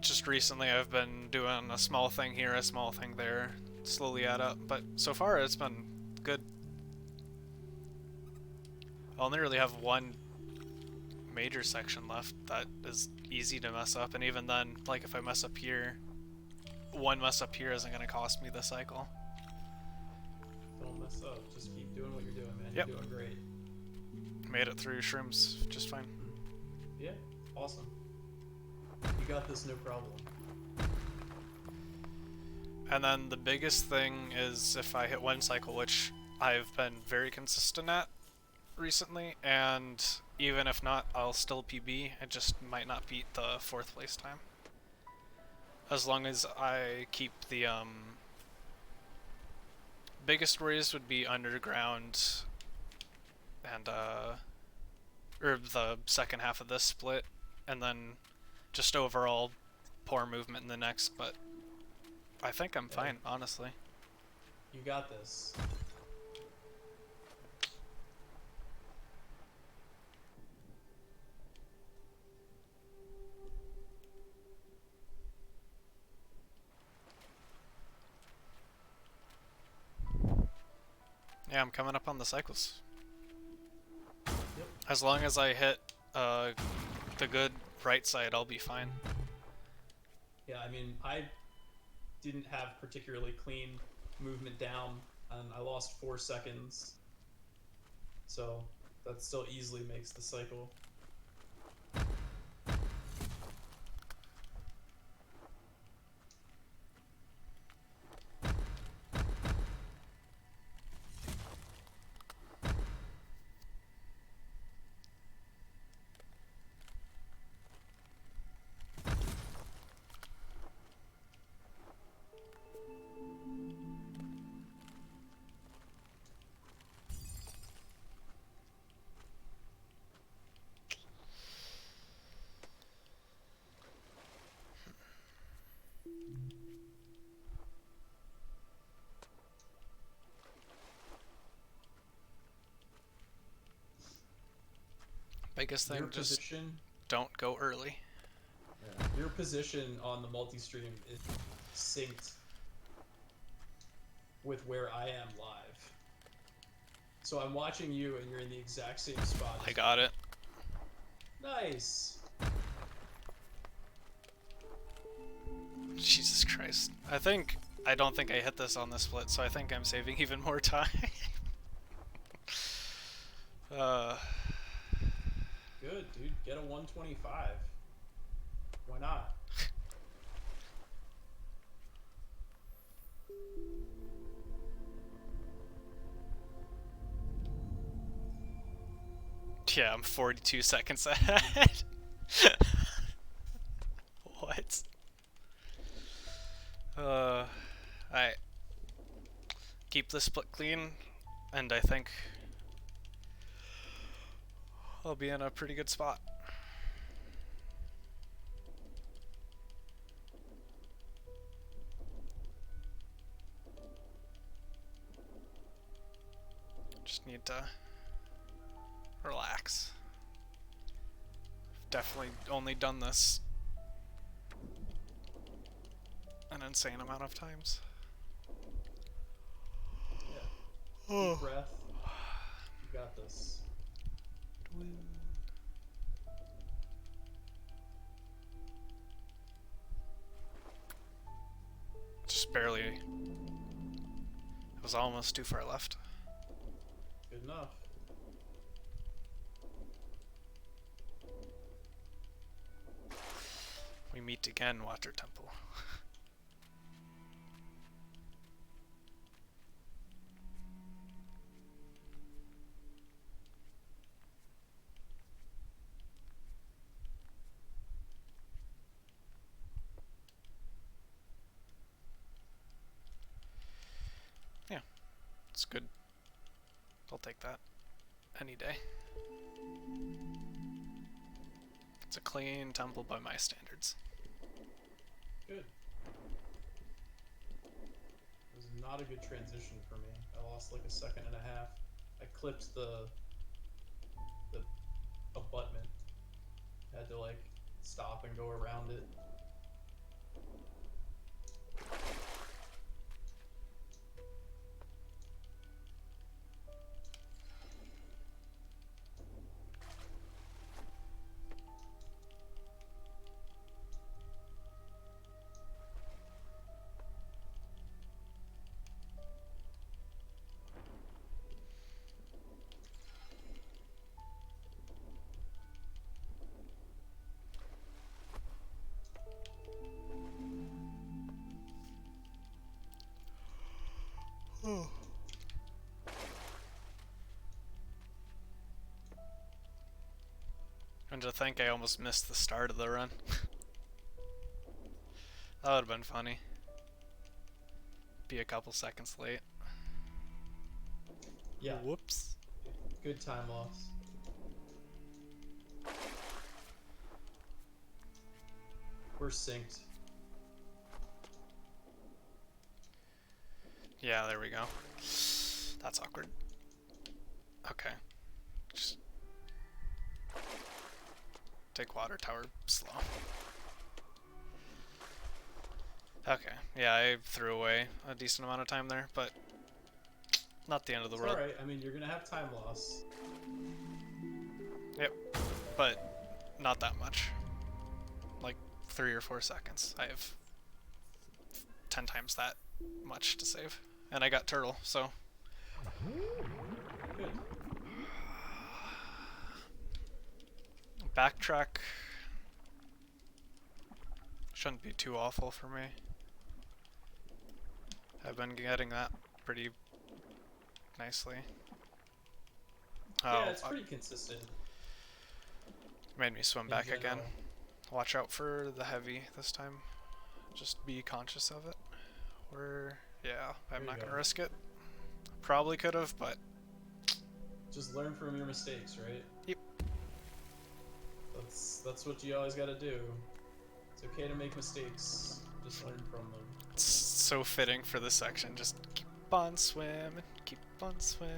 Just recently I've been doing a small thing here, a small thing there, slowly add up, but so far it's been good. I only really have one major section left that is easy to mess up, and even then, like, if I mess up here, one mess up here isn't going to cost me the cycle. Don't mess up. Just keep doing what you're doing, man. Yep. You're doing great. Made it through shrooms just fine. Yeah, awesome. You got this, no problem. And then the biggest thing is if I hit one cycle, which I've been very consistent at recently, and even if not, I'll still PB. It just might not beat the 4th place time. As long as I keep the, biggest worries would be underground and, or the second half of this split, and then just overall poor movement in the next, but I think I'm fine, honestly. You got this. Yeah, I'm coming up on the cycles. Yep. As long as I hit the good right side, I'll be fine. Yeah, I mean, I didn't have particularly clean movement down, and I lost 4 seconds. So that still easily makes the cycle. Biggest thing, Your just position, don't go early. your position on the multi-stream is synced with where I am live. So I'm watching you, and you're in the exact same spot. I got it. Nice. Jesus Christ. I don't think I hit this on the split, so I think I'm saving even more time. Good, dude. Get a 125. Why not? Yeah, I'm 42 seconds ahead. What? Alright. Keep the split clean, and I think I'll be in a pretty good spot. Just need to relax. I've definitely only done this an insane amount of times. Yeah. Deep breath. You got this. Just barely. It was almost too far left. Good enough. We meet again, Water Temple. Yeah, it's good. I'll take that any day. It's a clean temple by my standards. Good. It was not a good transition for me. I lost like a second and a half. I clipped the abutment. Had to like stop and go around it. And to think I almost missed the start of the run. That would have been funny. Be a couple seconds late. Yeah. Whoops. Good time loss. We're synced. Yeah, there we go. That's awkward. Okay. Just take water tower slow. Okay. Yeah, I threw away a decent amount of time there, but Not the end of the It's world. alright. I mean, you're gonna have time loss. Yep. But not that much. Like 3 or 4 seconds. I have 10 times that much to save. And I got turtle, so. Good. Backtrack shouldn't be too awful for me. I've been getting that pretty nicely. Yeah, Oh, it's pretty consistent. made me swim in back again. general. Watch out for the heavy this time. Just be conscious of it. Yeah, I'm There not you gonna go. risk it. Probably could have, but Just learn from your mistakes, right? Yep. That's what you always gotta do. It's okay to make mistakes. Just learn from them. it's so fitting for this section. Just keep on swimming, keep on swimming.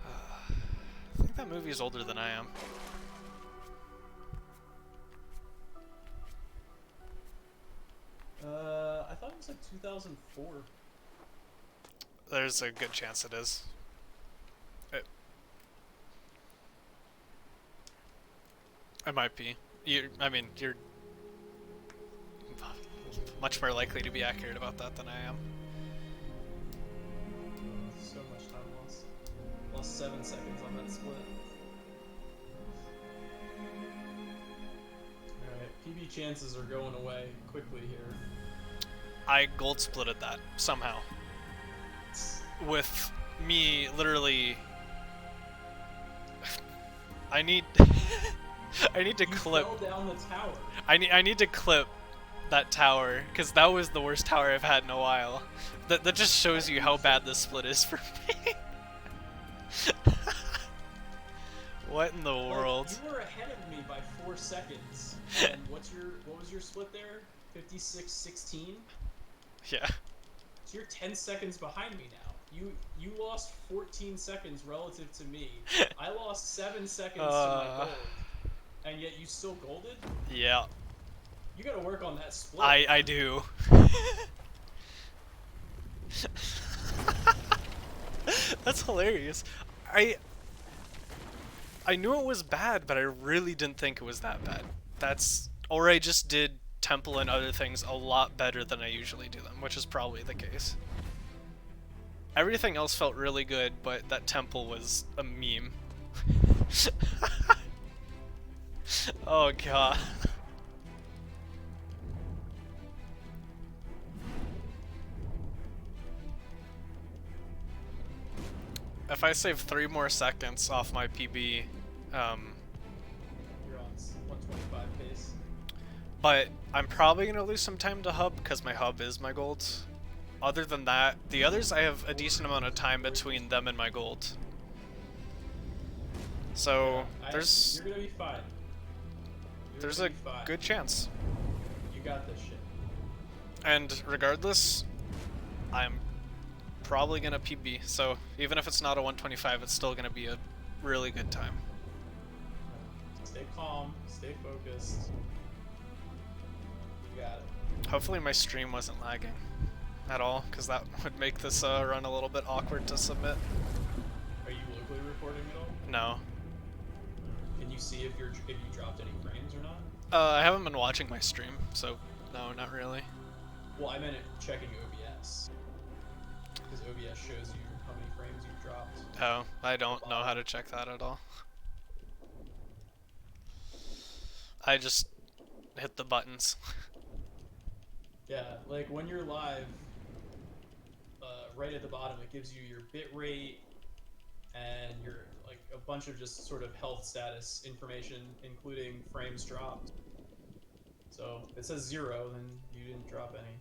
I think that movie is older than I am. I thought it was like 2004. There's a good chance it is. It might be. You're much more likely to be accurate about that than I am. So much time lost. Lost 7 seconds on that split. Alright, PB chances are going away quickly here. I gold splitted that somehow. With me literally I need I need to You clip fell down the tower. I need to clip that tower because that was the worst tower I've had in a while. That just shows you how bad this split is for me. What in the world? You were ahead of me by 4 seconds. And what was your split there? 56-16? Yeah. So you're 10 seconds behind me now. You lost 14 seconds relative to me. I lost 7 seconds to my gold. And yet you still golded? Yeah. You gotta work on that split. I do. That's hilarious. I knew it was bad, but I really didn't think it was that bad. Or I just did temple and other things a lot better than I usually do them, which is probably the case. Everything else felt really good, but that temple was a meme. Oh god. If I save 3 more seconds off my PB, You're on 125 pace. but I'm probably gonna lose some time to hub because my hub is my gold. Other than that, the others I have a decent amount of time between them and my gold. So You're gonna be fine. there's a good chance. You got this shit. And regardless, I'm probably gonna PB. So even if it's not a 125, it's still gonna be a really good time. Stay calm. Stay focused. You got it. Hopefully my stream wasn't lagging at all, because that would make this run a little bit awkward to submit. Are you locally recording at all? No. Can you see if you dropped any frames or not? I haven't been watching my stream, so no, not really. Well, I meant checking OBS. Because OBS shows you how many frames you've dropped. Oh, I don't know how to check that at all. I just hit the buttons. Yeah, like when you're live, right at the bottom it gives you your bit rate and your like a bunch of just sort of health status information, including frames dropped. So if it says 0, then you didn't drop any.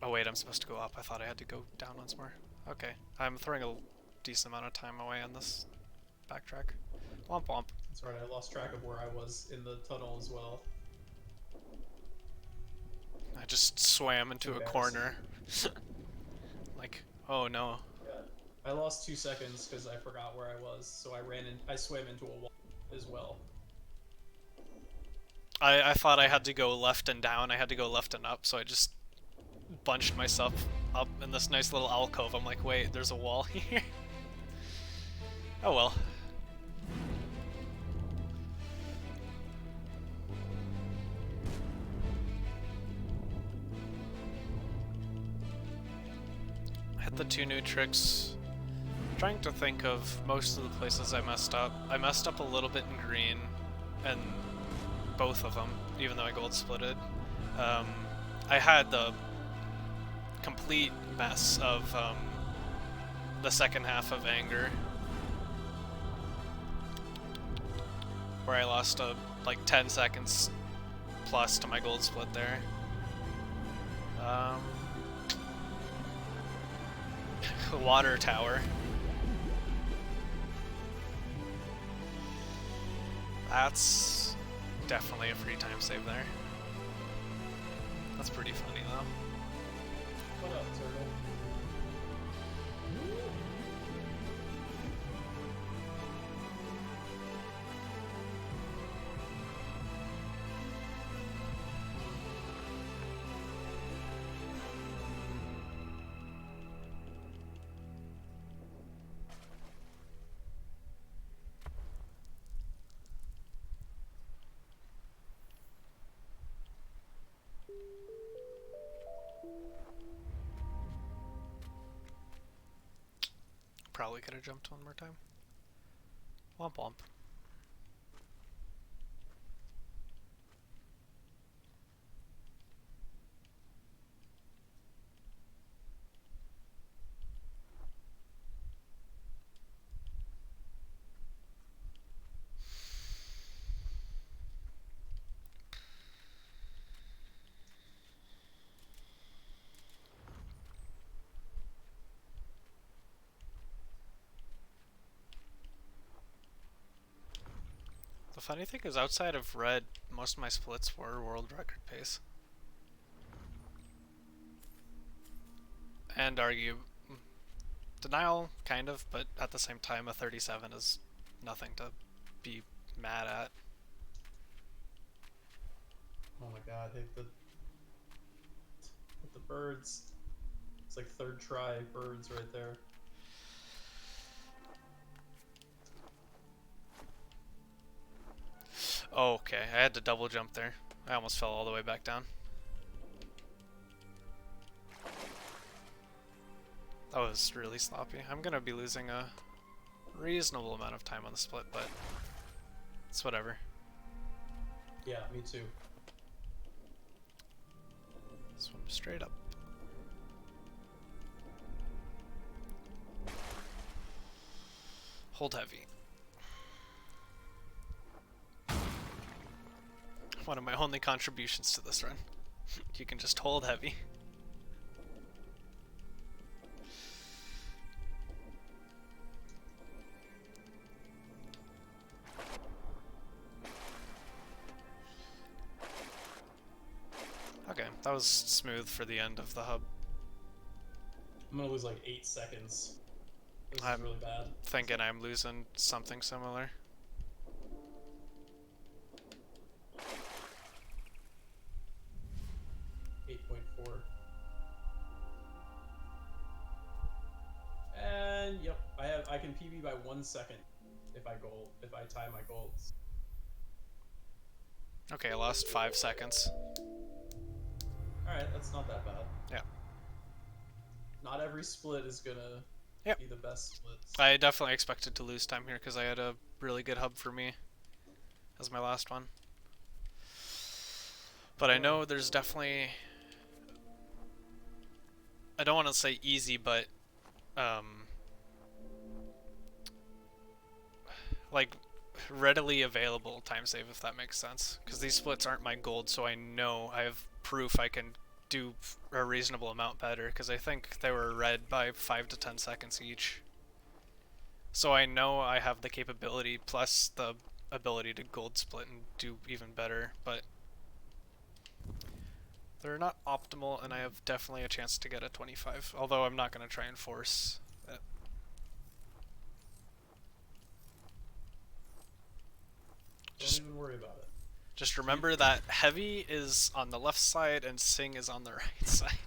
Oh wait, I'm supposed to go up. I thought I had to go down once more. Okay, I'm throwing a decent amount of time away on this backtrack. Womp womp. That's right, I lost track of where I was in the tunnel as well. I just swam into a corner. Like, oh no. Yeah. I lost 2 seconds because I forgot where I was, so I swam into a wall as well. I thought I had to go left and down. I had to go left and up, so I just bunched myself up in this nice little alcove. I'm like, wait, there's a wall here? Oh well. Hit the 2 new tricks. Trying to think of most of the places I messed up. I messed up a little bit in green, and both of them, even though I gold splitted. I had the complete mess of the second half of Anger, where I lost like 10 seconds plus to my gold split there. Water tower. That's definitely a free time save there. That's pretty funny though. What up, turtle? Probably could have jumped one more time. Womp womp. The funny thing is, outside of red, most of my splits were world record pace. And argue denial, kind of, but at the same time, a 37 is nothing to be mad at. Oh my god, hit the birds. It's like third try birds right there. Oh, okay, I had to double jump there. I almost fell all the way back down. That was really sloppy. I'm gonna be losing a reasonable amount of time on the split, but it's whatever. Yeah, me too. Swim straight up. Hold heavy. One of my only contributions to this run. You can just hold heavy. Okay, that was smooth for the end of the hub. I'm gonna lose like 8 seconds. This I'm is really bad. Thinking I'm losing something similar. And yep, I can PB by 1 second if I tie my golds. Okay, I lost 5 seconds. Alright, that's not that bad. Yeah. Not every split is gonna be the best splits. I definitely expected to lose time here because I had a really good hub for me as my last one. But I know there's definitely... I don't want to say easy, but... like, readily available time save, if that makes sense. Because these splits aren't my gold, so I know I have proof I can do a reasonable amount better, because I think they were red by 5 to 10 seconds each. So I know I have the capability plus the ability to gold split and do even better, but they're not optimal, and I have definitely a chance to get a 25, although I'm not going to try and force it. Don't even worry about it. Just remember that heavy is on the left side and sing is on the right side.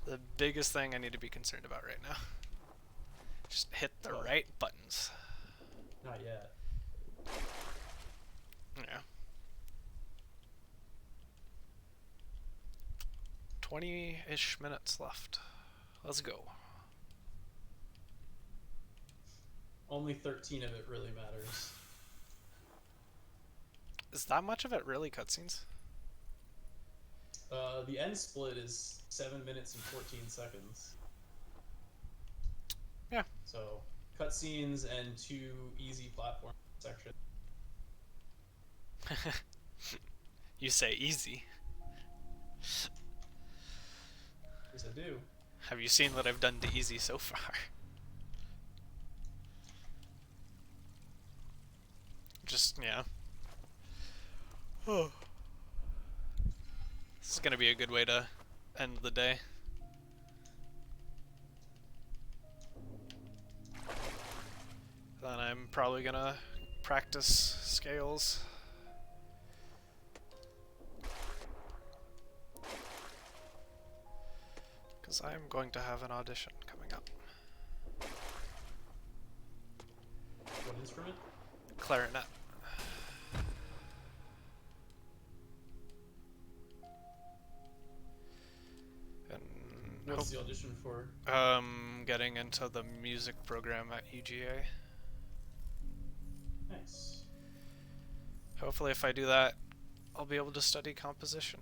the biggest thing I need to be concerned about right now. Just hit the Oh. right buttons. Not yet. Yeah. 20-ish minutes left. Let's go. Only 13 of it really matters. Is that much of it really cutscenes? The end split is 7 minutes and 14 seconds. Yeah. So, cutscenes and 2 easy platform sections. You say easy. Yes, I do. Have you seen what I've done to easy so far? Just, yeah. Oh. This is gonna be a good way to end the day. Then I'm probably gonna practice scales. Because I'm going to have an audition coming up. What instrument? Clarinet. And What's the audition for? getting into the music program at UGA. Nice. Hopefully if I do that, I'll be able to study composition.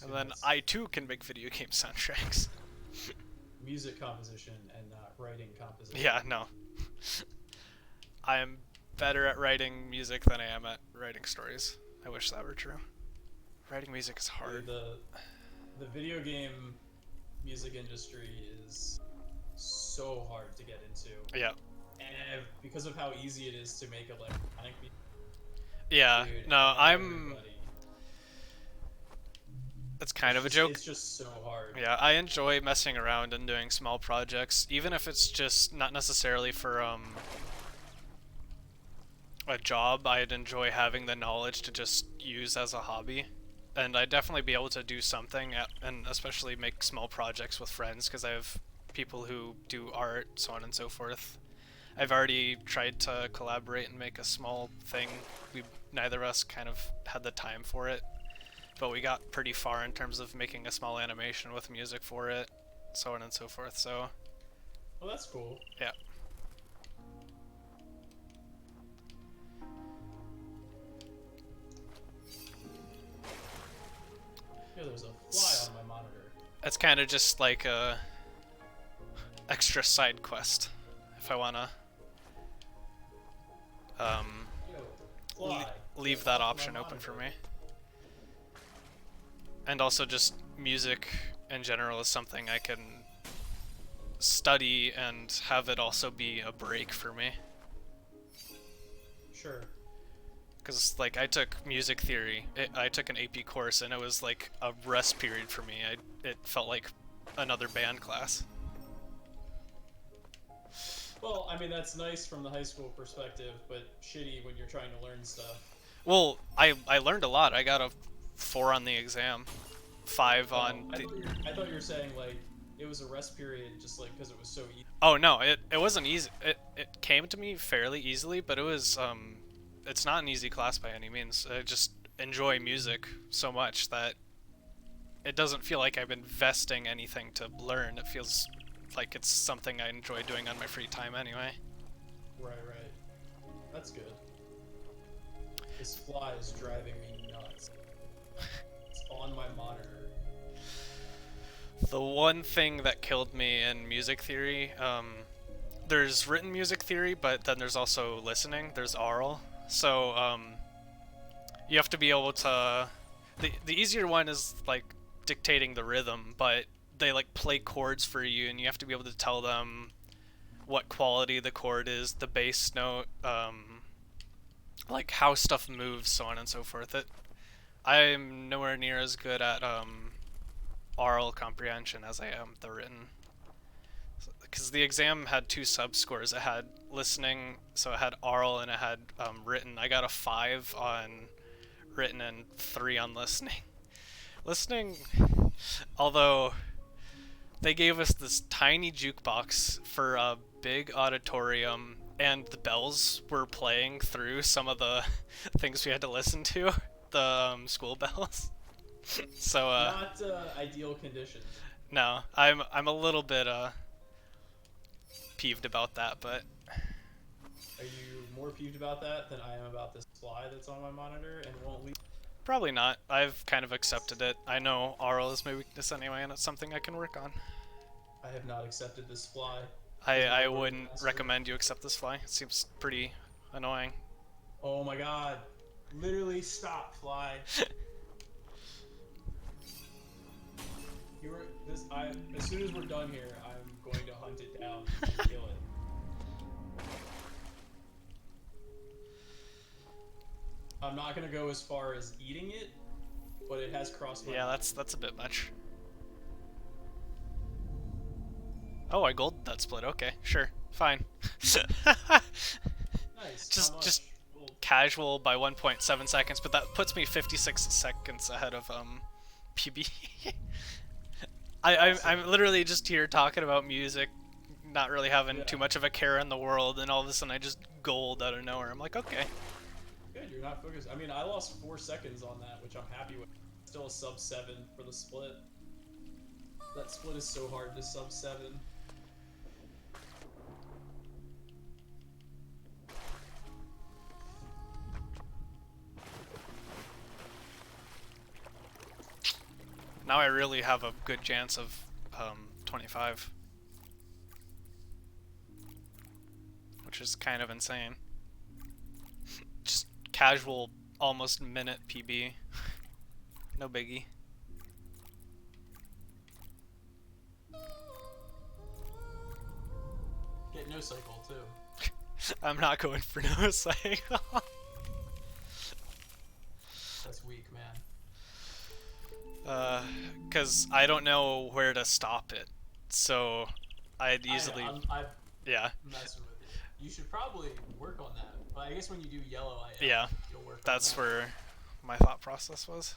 And then I too can make video game soundtracks. Music composition and not writing composition. Yeah, no. I am better at writing music than I am at writing stories. I wish that were true. Writing music is hard. The video game music industry is so hard to get into. Yeah. And because of how easy it is to make electronic music. Yeah, Dude, no, everybody. It's kind of a joke. It's just so hard. Yeah, I enjoy messing around and doing small projects, even if it's just not necessarily for a job. I'd enjoy having the knowledge to just use as a hobby, and I'd definitely be able to do something and especially make small projects with friends because I have people who do art, so on and so forth. I've already tried to collaborate and make a small thing. Neither of us kind of had the time for it, but we got pretty far in terms of making a small animation with music for it, so on and so forth. So, Well, that's cool. yeah. Yeah, there's a fly on my monitor. It's kind of just like a extra side quest, if I wanna Yo, fly. leave that option open for me. And also just music in general is something I can study and have it also be a break for me. Sure. Because, like, I took music theory. I took an AP course, and it was like a rest period for me. It felt like another band class. Well, I mean, that's nice from the high school perspective, but shitty when you're trying to learn stuff. Well, I learned a lot. I got a 4 on the exam, 5 on I the... thought you were saying, like, it was a rest period just, like, because it was so easy. Oh, no, it wasn't easy. It came to me fairly easily, but it was, it's not an easy class by any means. I just enjoy music so much that it doesn't feel like I'm investing anything to learn. It feels like it's something I enjoy doing on my free time anyway. Right. That's good. This fly is driving me nuts. It's on my monitor. The one thing that killed me in music theory, there's written music theory, but then there's also listening. There's aural. So, you have to be able to... The easier one is, like, dictating the rhythm, but they, like, play chords for you, and you have to be able to tell them what quality the chord is, the bass note, like, how stuff moves, so on and so forth. I'm nowhere near as good at, aural comprehension as I am the written. Because the exam had 2 sub-scores. It had listening, so it had aural, and it had written. I got a 5 on written and 3 on listening. Listening, although they gave us this tiny jukebox for a big auditorium, and the bells were playing through some of the things we had to listen to, the school bells. So Not ideal conditions. no, I'm a little bit peeved about that, but Are you more peeved about that than I am about this fly that's on my monitor and won't leave? probably not. I've kind of accepted it. I know RL is my weakness anyway, and it's something I can work on. I have not accepted this fly. I wouldn't recommend you accept this fly. It seems pretty annoying. Oh my god. Literally stop, fly. As soon as we're done here, I'm going to hunt it down and kill it. I'm not gonna go as far as eating it, but it has crossed my Yeah, mind. that's a bit much. Oh, I gold that split. Okay, sure, fine. Nice. just casual by 1.7 seconds, but that puts me 56 seconds ahead of PB. I'm literally just here talking about music, not really having too much of a care in the world, and all of a sudden I just gold out of nowhere. I'm like, okay. Good, you're not focused. I mean, I lost 4 seconds on that, which I'm happy with. Still a sub 7 for the split. That split is so hard to sub 7. Now I really have a good chance of 25. Which is kind of insane. Just casual, almost minute PB. No biggie. Get no cycle, too. I'm not going for no cycle. That's weak, man. Because I don't know where to stop it. So I'd easily... I'm yeah. messing with it. You should probably work on that. But I guess when you do yellow, yeah, you'll work that's on that. where my thought process was.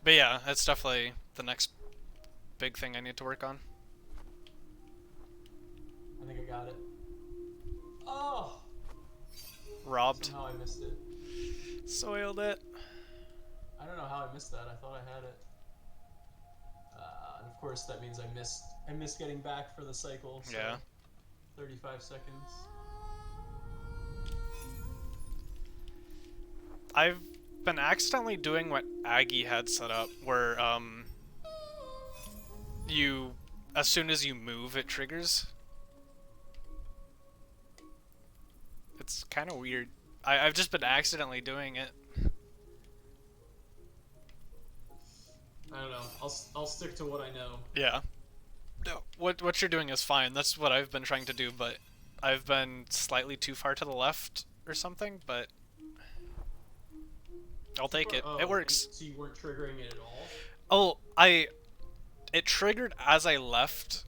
But yeah, it's definitely the next big thing I need to work on. I think I got it. Oh! Robbed. Somehow I missed it. Soiled it. I don't know how I missed that. I thought I had it. And of course, that means I missed getting back for the cycle. So Yeah. 35 seconds. I've been accidentally doing what Aggie had set up, where you, as soon as you move, it triggers. It's kind of weird. I've just been accidentally doing it. I don't know. I'll stick to what I know. Yeah. No, what you're doing is fine. That's what I've been trying to do, but I've been slightly too far to the left or something, but I'll take it. It works. So you weren't triggering it at all? Oh, it triggered as I left,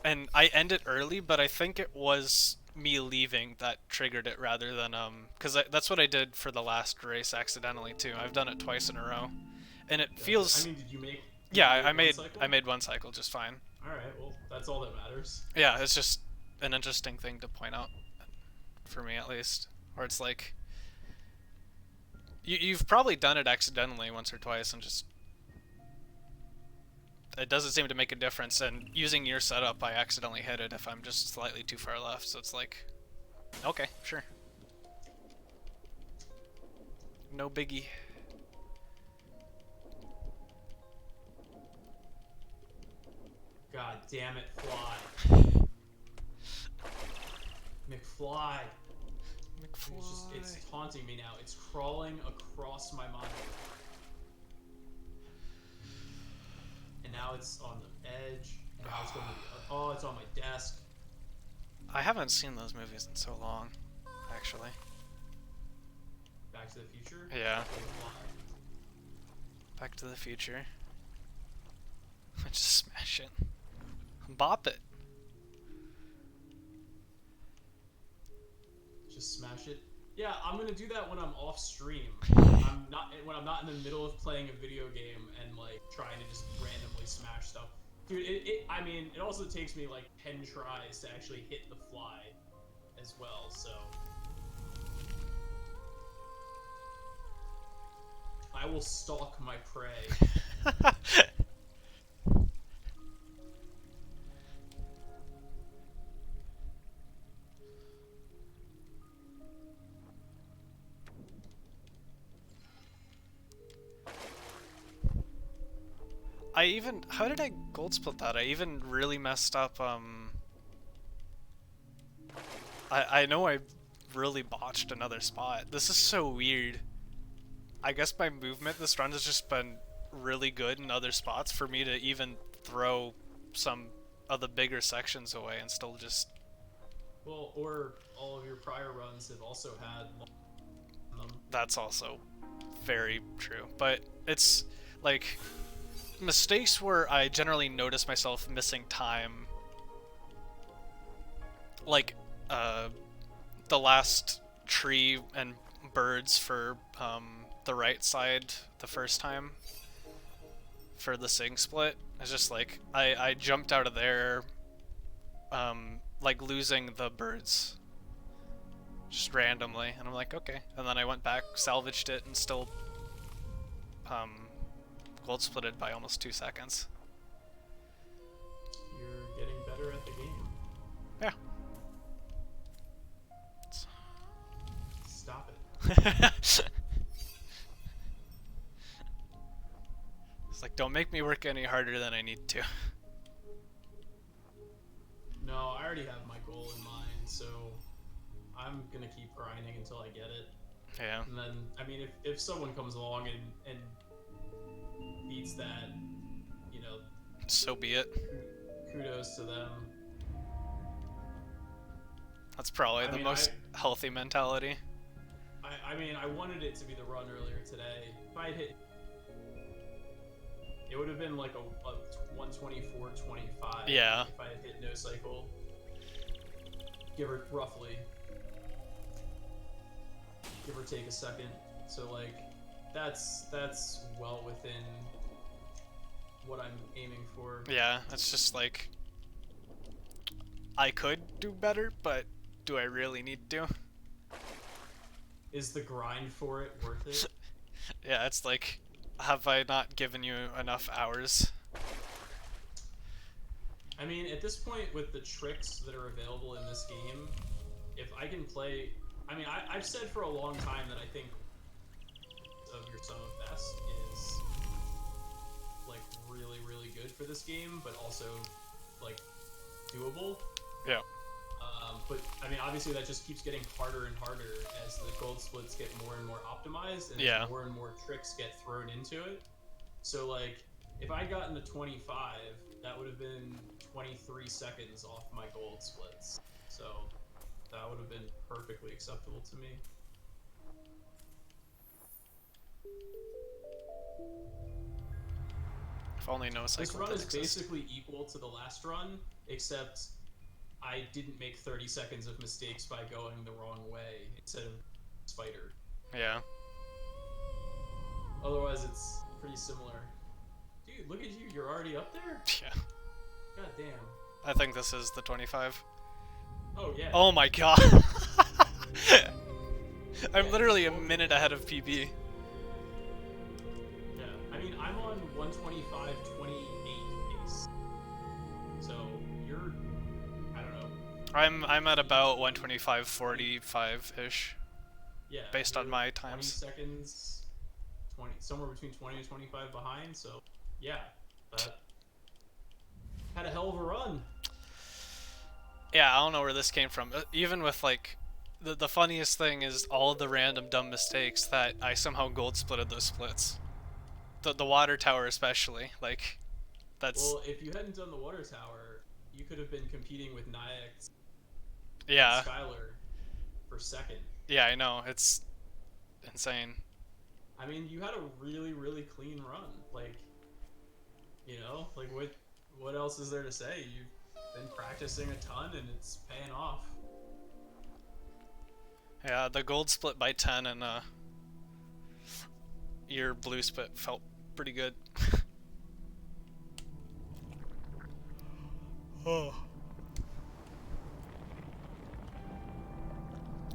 and I ended early, but I think it was me leaving that triggered it rather than because that's what I did for the last race accidentally too. I've done it twice in a row, and it feels. I mean, did you make? Yeah, I made one cycle just fine. All right, well, that's all that matters. Yeah, it's just an interesting thing to point out, for me at least, where it's like you've probably done it accidentally once or twice and just it doesn't seem to make a difference, and using your setup I accidentally hit it if I'm just slightly too far left, so it's like, okay, sure. No biggie. God damn it, fly. McFly. It's taunting me now. It's crawling across my monitor. And now it's on the edge. And now it's going to the, oh, it's on my desk. I haven't seen those movies in so long, actually. Back to the Future? Yeah. Back to the Future. Just smash it. Bop it. Just smash it. Yeah, I'm gonna do that when I'm off stream. When I'm not in the middle of playing a video game and like trying to just randomly smash stuff. Dude, I mean, it also takes me like 10 tries to actually hit the fly as well, so. I will stalk my prey. How did I gold split that? I even really messed up, I know I really botched another spot. This is so weird. I guess my movement this run has just been really good in other spots for me to even throw some of the bigger sections away and still just... Well, or all of your prior runs have also had them. That's also very true. But it's, like, mistakes where I generally notice myself missing time. Like, the last tree and birds for, the right side the first time for the sing split. It's just like I jumped out of there like losing the birds just randomly, and I'm like, okay, and then I went back, salvaged it, and still gold splitted by almost 2 seconds. You're getting better at the game. Yeah. Stop it. It's like, don't make me work any harder than I need to. No, I already have my goal in mind, so I'm gonna keep grinding until I get it. Yeah. And then, I mean, if someone comes along and beats that, you know, So be it. kudos to them. That's probably the most healthy mentality. I mean, I wanted it to be the run earlier today. If I had hit, it would have been like a 124.25. Yeah. If I had hit no cycle, give or take a second. So like, that's well within what I'm aiming for. Yeah, it's just like, I could do better, but do I really need to? Is the grind for it worth it? Yeah, it's like, have I not given you enough hours? I mean, at this point, with the tricks that are available in this game, if I can play... I mean, I've said for a long time that I think of your Sum of Best is, like, really, really good for this game, but also, like, doable. Yeah. But, I mean, obviously that just keeps getting harder and harder as the gold splits get more and more optimized, and as more and more tricks get thrown into it. So, like, if I'd gotten to 25, that would have been 23 seconds off my gold splits. So, that would have been perfectly acceptable to me. If only no cycle. This run is basically equal to the last run, except I didn't make 30 seconds of mistakes by going the wrong way instead of spider. Yeah. Otherwise, it's pretty similar. Dude, look at you. You're already up there? Yeah. God damn. I think this is the 25. Oh, yeah. Oh my god. I'm literally a minute ahead of PB. Yeah. I mean, I'm on 125.28 pace. So, you're... I don't know. I'm at about 125.45-ish. Yeah. Based on my times. 20 seconds, somewhere between 20 and 25 behind, so yeah, that had a hell of a run. Yeah, I don't know where this came from. Even with like, the funniest thing is all of the random dumb mistakes that I somehow gold splitted those splits. The water tower especially, like, that's... Well, if you hadn't done the water tower, you could have been competing with Nyax and Skylar for second. Yeah, I know, it's insane. I mean, you had a really, really clean run. Like, you know, like what else is there to say? You've been practicing a ton and it's paying off. Yeah, the gold split by 10 and your blue split felt pretty good. Oh.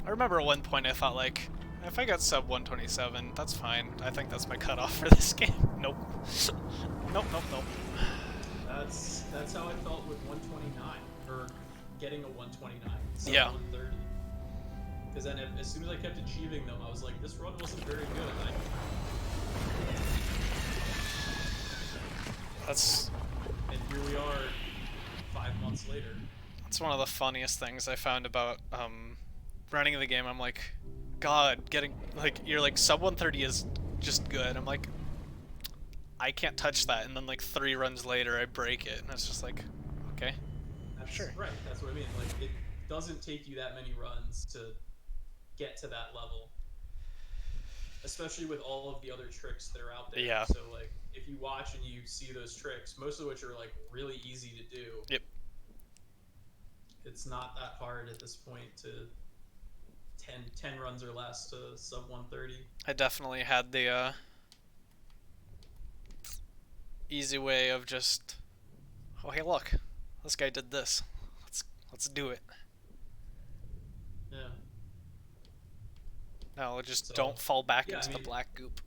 I remember at one point I thought, like, if I got sub 127, that's fine. I think that's my cutoff for this game. Nope. Nope, nope, nope. That's how I felt with 129, or getting a 129, sub Yeah. 130. Because then as soon as I kept achieving them, I was like, this run wasn't very good. And here we are 5 months later. That's one of the funniest things I found about running the game. I'm like, God, getting, like, you're like, sub 130 is just good. I'm like, I can't touch that. And then like 3 runs later, I break it. And it's just like, okay, sure. Right, that's what I mean. Like, it doesn't take you that many runs to get to that level. Especially with all of the other tricks that are out there. Yeah. So like, if you watch and you see those tricks, most of which are like really easy to do. Yep. It's not that hard at this point to 10 runs or less to sub 130. I definitely had the easy way of just, oh hey look, this guy did this. Let's do it. Yeah. No, just So, don't fall back yeah, into I the mean- black goop.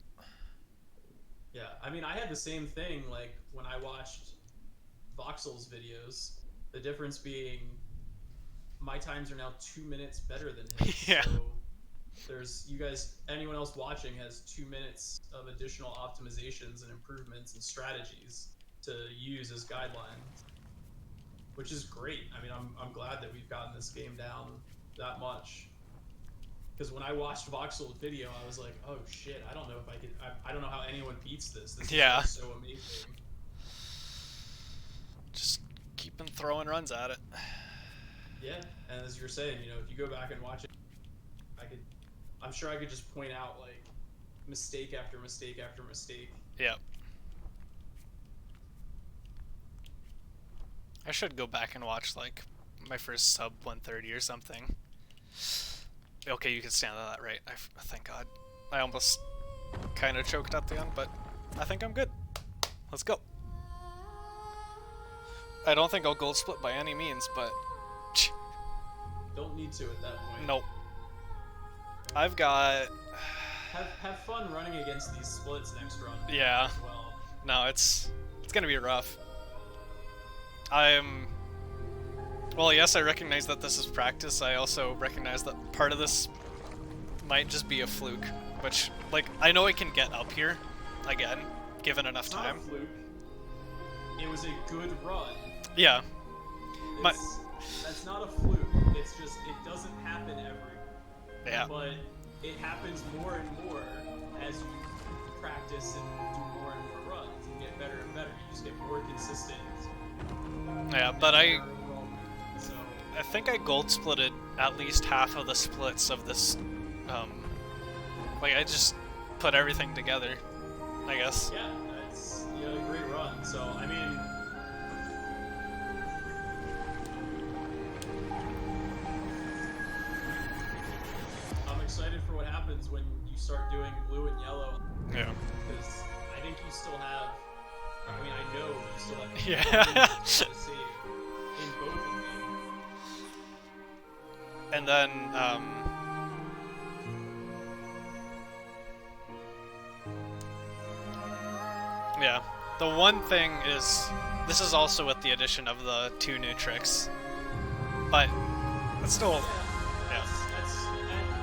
Yeah, I mean, I had the same thing, like, when I watched Voxel's videos, the difference being my times are now 2 minutes better than his. Yeah. So there's, you guys, anyone else watching has 2 minutes of additional optimizations and improvements and strategies to use as guidelines, which is great. I mean, I'm glad that we've gotten this game down that much. Because when I watched Voxel's video, I was like, oh shit, I don't know if I could, I don't know how anyone beats this. This Yeah. is so amazing. Just keep on throwing runs at it. Yeah, and as you're saying, you know, if you go back and watch it, I'm sure I could just point out, like, mistake after mistake after mistake. Yep. I should go back and watch, like, my first sub 130 or something. Okay, you can stand on that, right? Thank God. I almost kind of choked at the end, but I think I'm good. Let's go. I don't think I'll gold split by any means, but Don't need to at that point. nope. I've got... Have fun running against these splits next run. Yeah. As well. No, it's gonna be rough. Well, yes, I recognize that this is practice. I also recognize that part of this might just be a fluke, which, like, I know I can get up here, again, given enough It's not time. a fluke. It was a good run. Yeah. That's not a fluke. It's just, it doesn't happen Yeah. But it happens more and more as you practice and do more and more runs and get better and better. You just get more consistent. Yeah, but I So, think I gold splitted at least half of the splits of this, like, I just put everything together, I guess. yeah, you had a great run. So, I mean, I'm excited for what happens when you start doing blue and yellow. Yeah. Because I think you still have, I mean, I know you still have Yeah. to see in both of them. And then, yeah. The one thing is, this is also with the addition of the 2 new tricks, but it's still, yeah. That's, yeah, I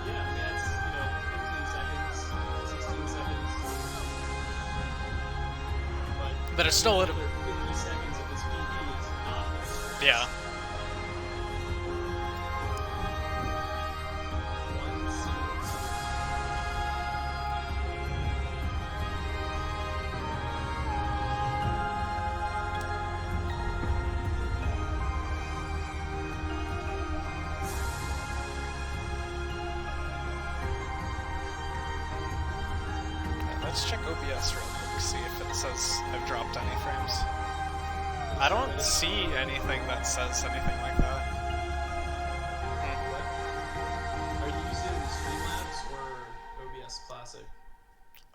mean, that's, you know, 15 seconds, 16 seconds. But it's still a little, another 50 seconds of this PB is not. yeah. One single. Let's check OBS real quick, see if it says I've dropped any frames. I don't see anything that says anything like that. Are you using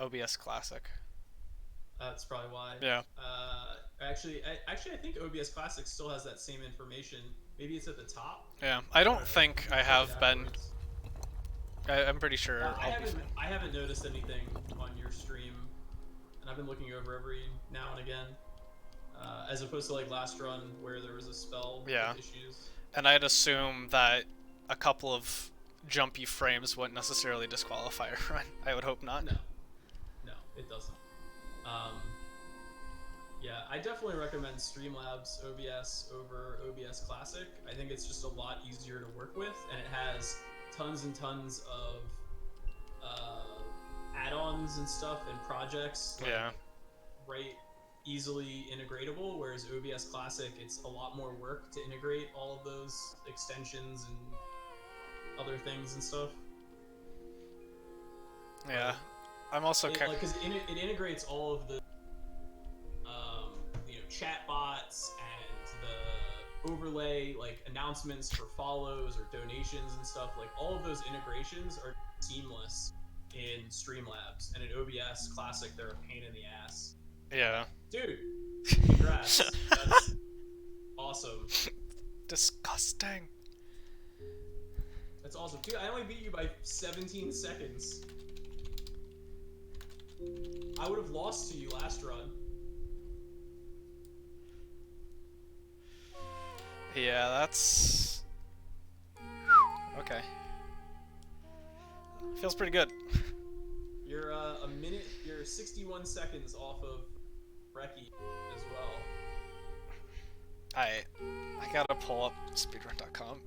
OBS Classic. That's probably why. Yeah. Actually, I think OBS Classic still has that same information. Maybe it's at the top. Yeah. I don't know. think You can I check have it been. afterwards. I'm pretty sure I I'll be fine. haven't noticed anything on your stream, and I've been looking over every now and again, as opposed to like last run where there was a spell with issues. And I'd assume that a couple of jumpy frames wouldn't necessarily disqualify a run. I would hope not. No, it doesn't. Yeah, I definitely recommend Streamlabs OBS over OBS Classic. I think it's just a lot easier to work with, and it has tons and tons of add-ons and stuff and projects. Like, right, easily integratable, whereas OBS Classic, it's a lot more work to integrate all of those extensions and other things and stuff. Yeah, I'm also because it integrates all of the chat bots and the overlay, like announcements for follows or donations and stuff. Like all of those integrations are seamless in Streamlabs, and in OBS Classic they're a pain in the ass. Yeah. Dude, congrats. That's awesome. Disgusting. That's awesome. Dude, I only beat you by 17 seconds. I would have lost to you last run. Yeah, that's... Okay. Feels pretty good. You're you're 61 seconds off of Reki as well. I gotta pull up speedrun.com.